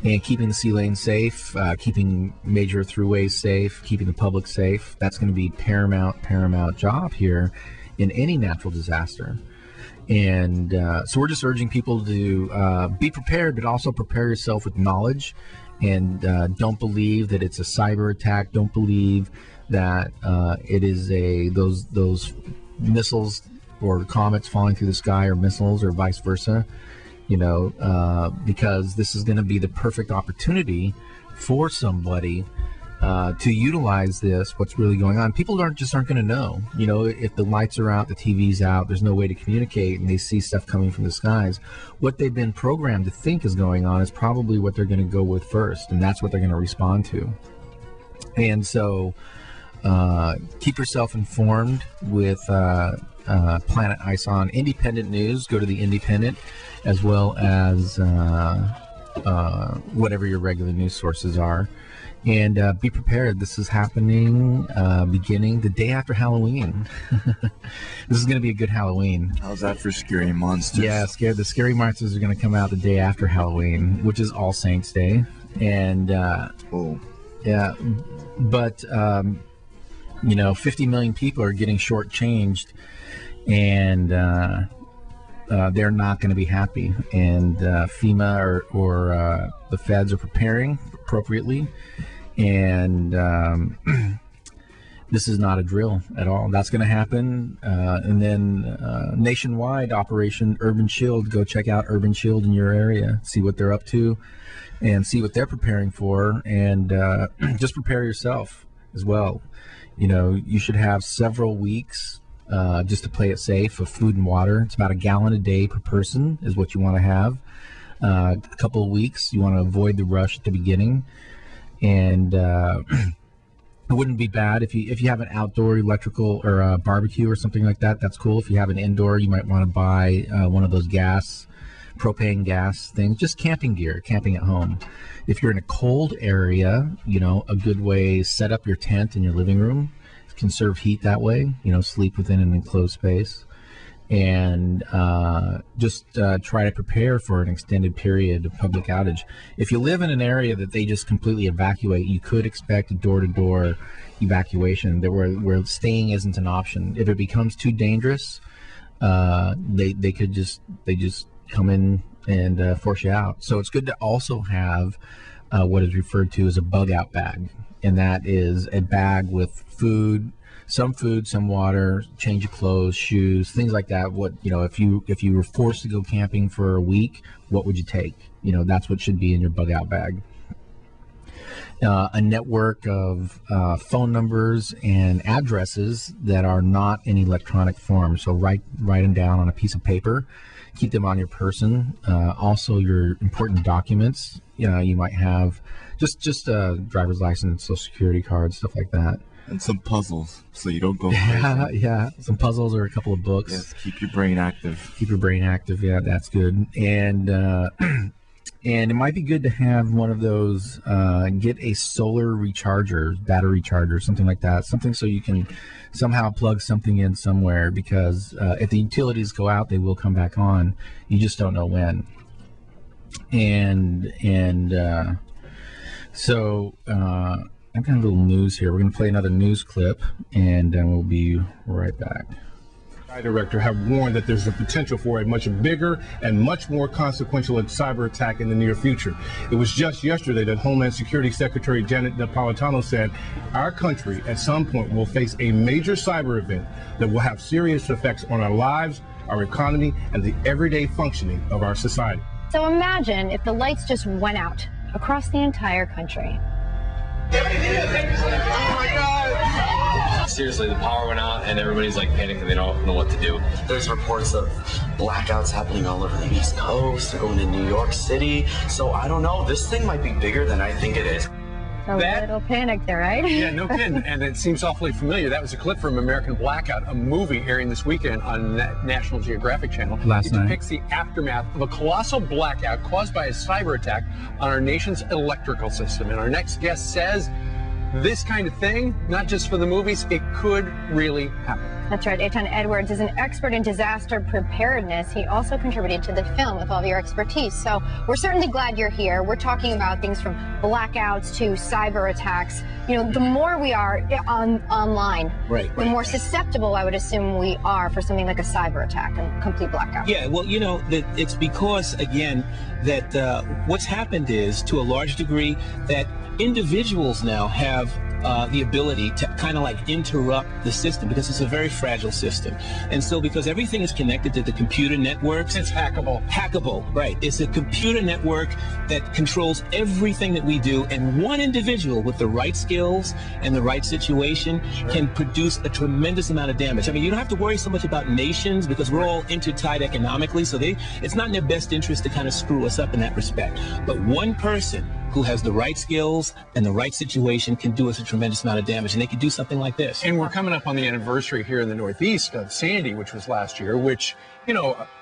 and keeping the sea lanes safe, keeping major throughways safe, keeping the public safe. That's going to be paramount job here in any natural disaster. And so we're just urging people to be prepared, but also prepare yourself with knowledge, and don't believe that it's a cyber attack. Don't believe that it is those missiles or comets falling through the sky, or missiles, or vice versa. Because this is going to be the perfect opportunity for somebody to utilize what's really going on. People aren't going to know, if the lights are out, the TV's out, there's no way to communicate, and they see stuff coming from the skies. What they've been programmed to think is going on is probably what they're going to go with first, and that's what they're going to respond to. And so keep yourself informed with Planet ISON independent news. Go to the Independent, as well as whatever your regular news sources are, and be prepared. This is happening beginning the day after Halloween. This is going to be a good Halloween. How's that for scary monsters? Yeah, the scary monsters are going to come out the day after Halloween, which is All Saints Day. And yeah, but 50 million people are getting shortchanged, and they're not going to be happy. And FEMA or the feds are preparing appropriately, and this is not a drill at all. That's going to happen. And then nationwide Operation Urban Shield. Go check out Urban Shield in your area, see what they're up to, and see what they're preparing for, and just prepare yourself as well. You should have several weeks just to play it safe of food and water. It's about a gallon a day per person is what you want to have. A couple of weeks, you want to avoid the rush at the beginning, and it wouldn't be bad if you have an outdoor electrical or a barbecue or something like that. That's cool. If you have an indoor, you might want to buy one of those propane gas things. Just camping gear, camping at home. If you're in a cold area, a good way, set up your tent in your living room. Conserve heat that way. Sleep within an enclosed space. and just try to prepare for an extended period of public outage. If you live in an area that they just completely evacuate, you could expect a door-to-door evacuation where staying isn't an option. If it becomes too dangerous, they just come in and force you out. So it's good to also have what is referred to as a bug out bag, and that is a bag with food, some water, change of clothes, shoes, things like that. What, if you were forced to go camping for a week, what would you take? That's what should be in your bug out bag. A network of phone numbers and addresses that are not in electronic form. So write them down on a piece of paper. Keep them on your person. Also, your important documents. You might have just a driver's license, social security card, stuff like that. And some puzzles, so you don't go crazy. Yeah. Some puzzles or a couple of books. Yes, keep your brain active. Yeah, that's good. And and it might be good to have one of those, get a solar recharger, battery charger, something like that. Something so you can somehow plug something in somewhere, because if the utilities go out, they will come back on. You just don't know when. So I've got a little news here. We're going to play another news clip, and we'll be right back. Director have warned that there's a potential for a much bigger and much more consequential cyber attack in the near future. It was just yesterday that Homeland Security Secretary Janet Napolitano said our country at some point will face a major cyber event that will have serious effects on our lives, our economy, and the everyday functioning of our society. So imagine if the lights just went out across the entire country. Oh my God! Seriously, the power went out and everybody's like panicking. They don't know what to do. There's reports of blackouts happening all over the East Coast. They're going to New York City. So I don't know. This thing might be bigger than I think it is. A little panic there, right? Yeah, no kidding. And it seems awfully familiar. That was a clip from American Blackout, a movie airing this weekend on National Geographic Channel. Last night. It depicts the aftermath of a colossal blackout caused by a cyber attack on our nation's electrical system. And our next guest says this kind of thing, not just for the movies, it could really happen. That's right. Eitan Edwards is an expert in disaster preparedness. He also contributed to the film with all of your expertise. So we're certainly glad you're here. We're talking about things from blackouts to cyber attacks. The more we are online, the more susceptible, I would assume, we are for something like a cyber attack and complete blackout. Yeah, well, it's because, again, that what's happened is, to a large degree, that individuals now have the ability to kind of like interrupt the system, because it's a very fragile system. And so because everything is connected to the computer networks, it's hackable. Hackable, right. It's a computer network that controls everything that we do, and one individual with the right skills and the right situation can produce a tremendous amount of damage. I mean, you don't have to worry so much about nations, because we're all intertied economically, so it's not in their best interest to kind of screw us up in that respect. But one person who has the right skills and the right situation can do us a tremendous amount of damage, and they could do something like this. And we're coming up on the anniversary here in the Northeast of Sandy, which was last year, which,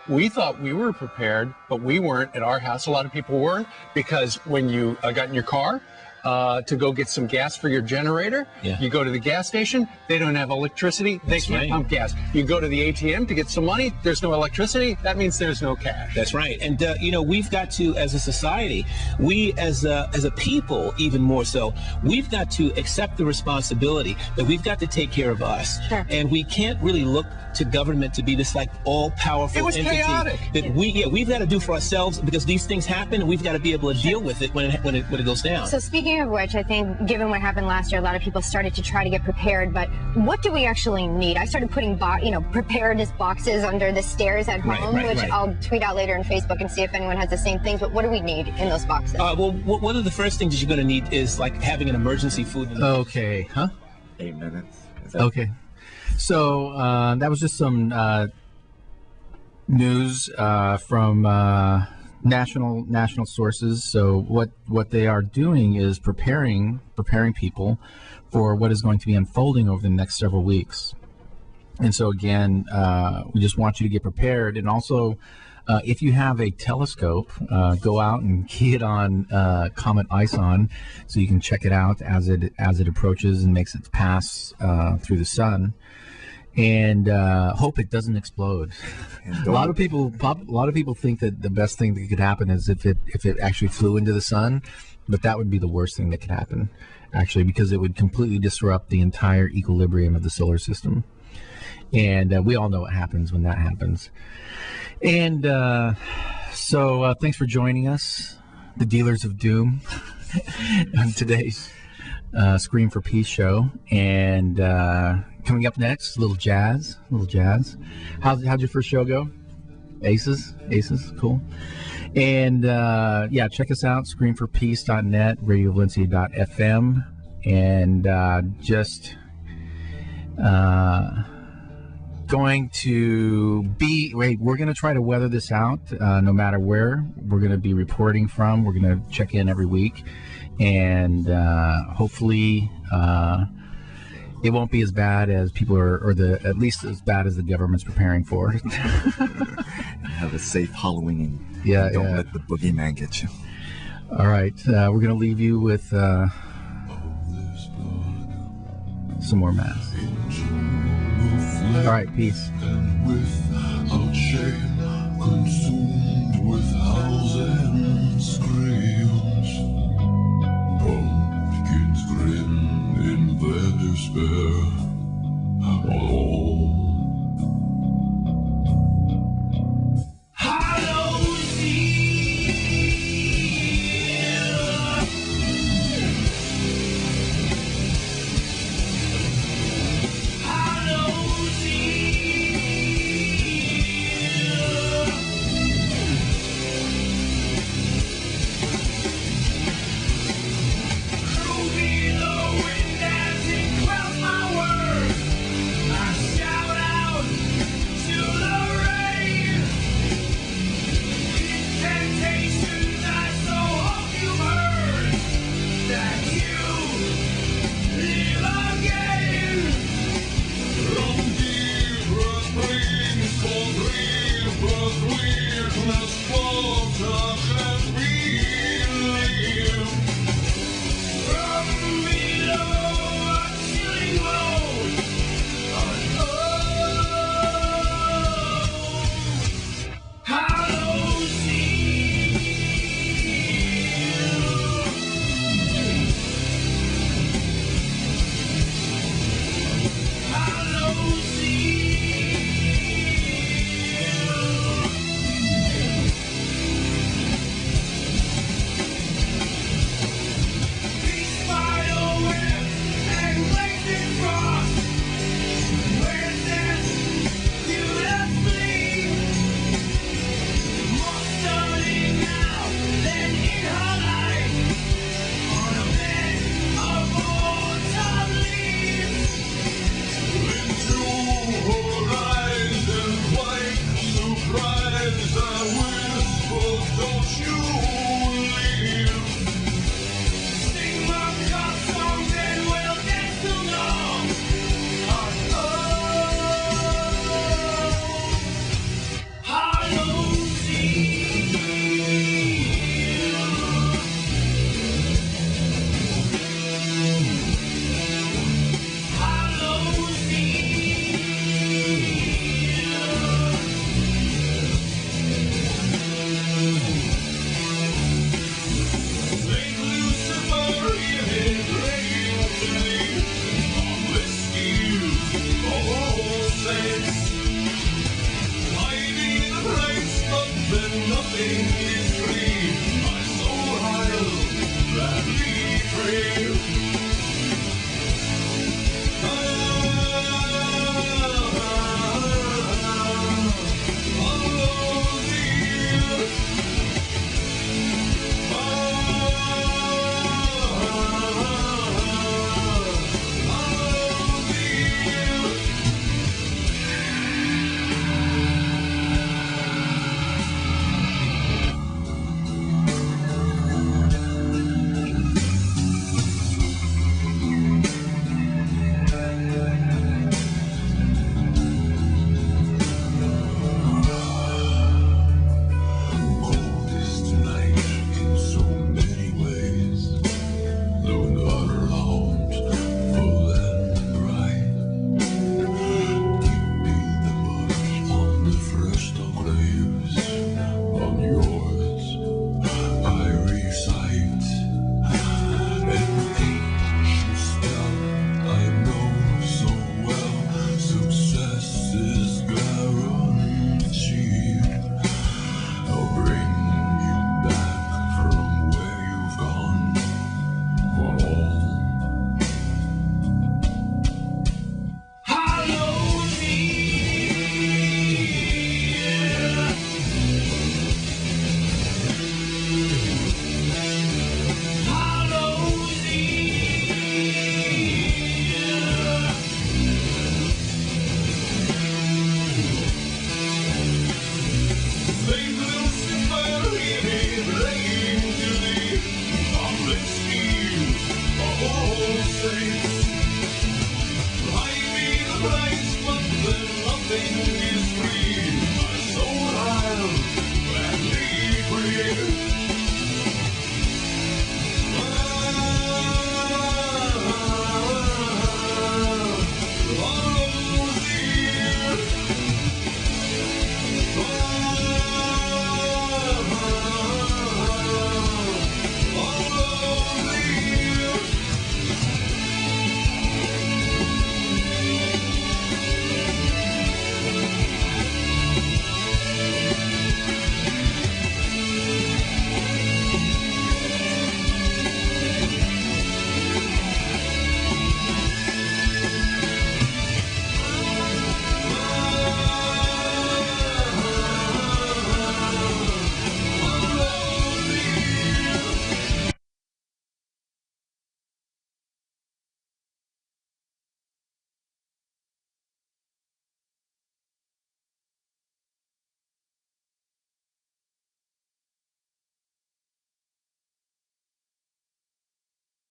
we thought we were prepared, but we weren't at our house. A lot of people weren't, because when you got in your car to go get some gas for your generator, you go to the gas station, they don't have electricity, they can't pump gas. You go to the ATM to get some money, there's no electricity, that means there's no cash. That's right. And we've got to, as a society, we as a people, even more so, we've got to accept the responsibility that we've got to take care of us. Sure. And we can't really look to government to be this like all-powerful entity chaotic. That we've got to do for ourselves, because these things happen and we've got to be able to deal with it when it goes down. So speaking of which, I think given what happened last year, a lot of people started to try to get prepared, but what do we actually need? I started putting preparedness boxes under the stairs at home, which I'll tweet out later on Facebook and see if anyone has the same things. But what do we need in those boxes? Well, one of the first things that you're going to need is like having an emergency food. Okay, 8 minutes. Okay. So that was just some news from national sources. So what they are doing is preparing people for what is going to be unfolding over the next several weeks. And so again, we just want you to get prepared. And also, if you have a telescope, go out and key it on Comet ISON, so you can check it out as it approaches and makes its pass through the sun. and hope it doesn't explode. A lot of people think that the best thing that could happen is if it actually flew into the sun, but that would be the worst thing that could happen, actually, because it would completely disrupt the entire equilibrium of the solar system. And we all know what happens when that happens. And so thanks for joining us, the Dealers of Doom, on today's Scream for Peace show. And coming up next, a little jazz. How'd your first show go? Aces, cool. And yeah, check us out, screamforpeace.net, radiovalencia.fm, and we're going to try to weather this out no matter where we're going to be reporting from. We're going to check in every week, and hopefully it won't be as bad as people are, at least as bad as the government's preparing for. Have a safe Halloween. Yeah, don't let the boogeyman get you. All right, we're going to leave you with some more Mass. All right, peace. Without shame, consumed with howls and screams, pumpkins grin in their despair. Oh. Cold dreams, but weakness falls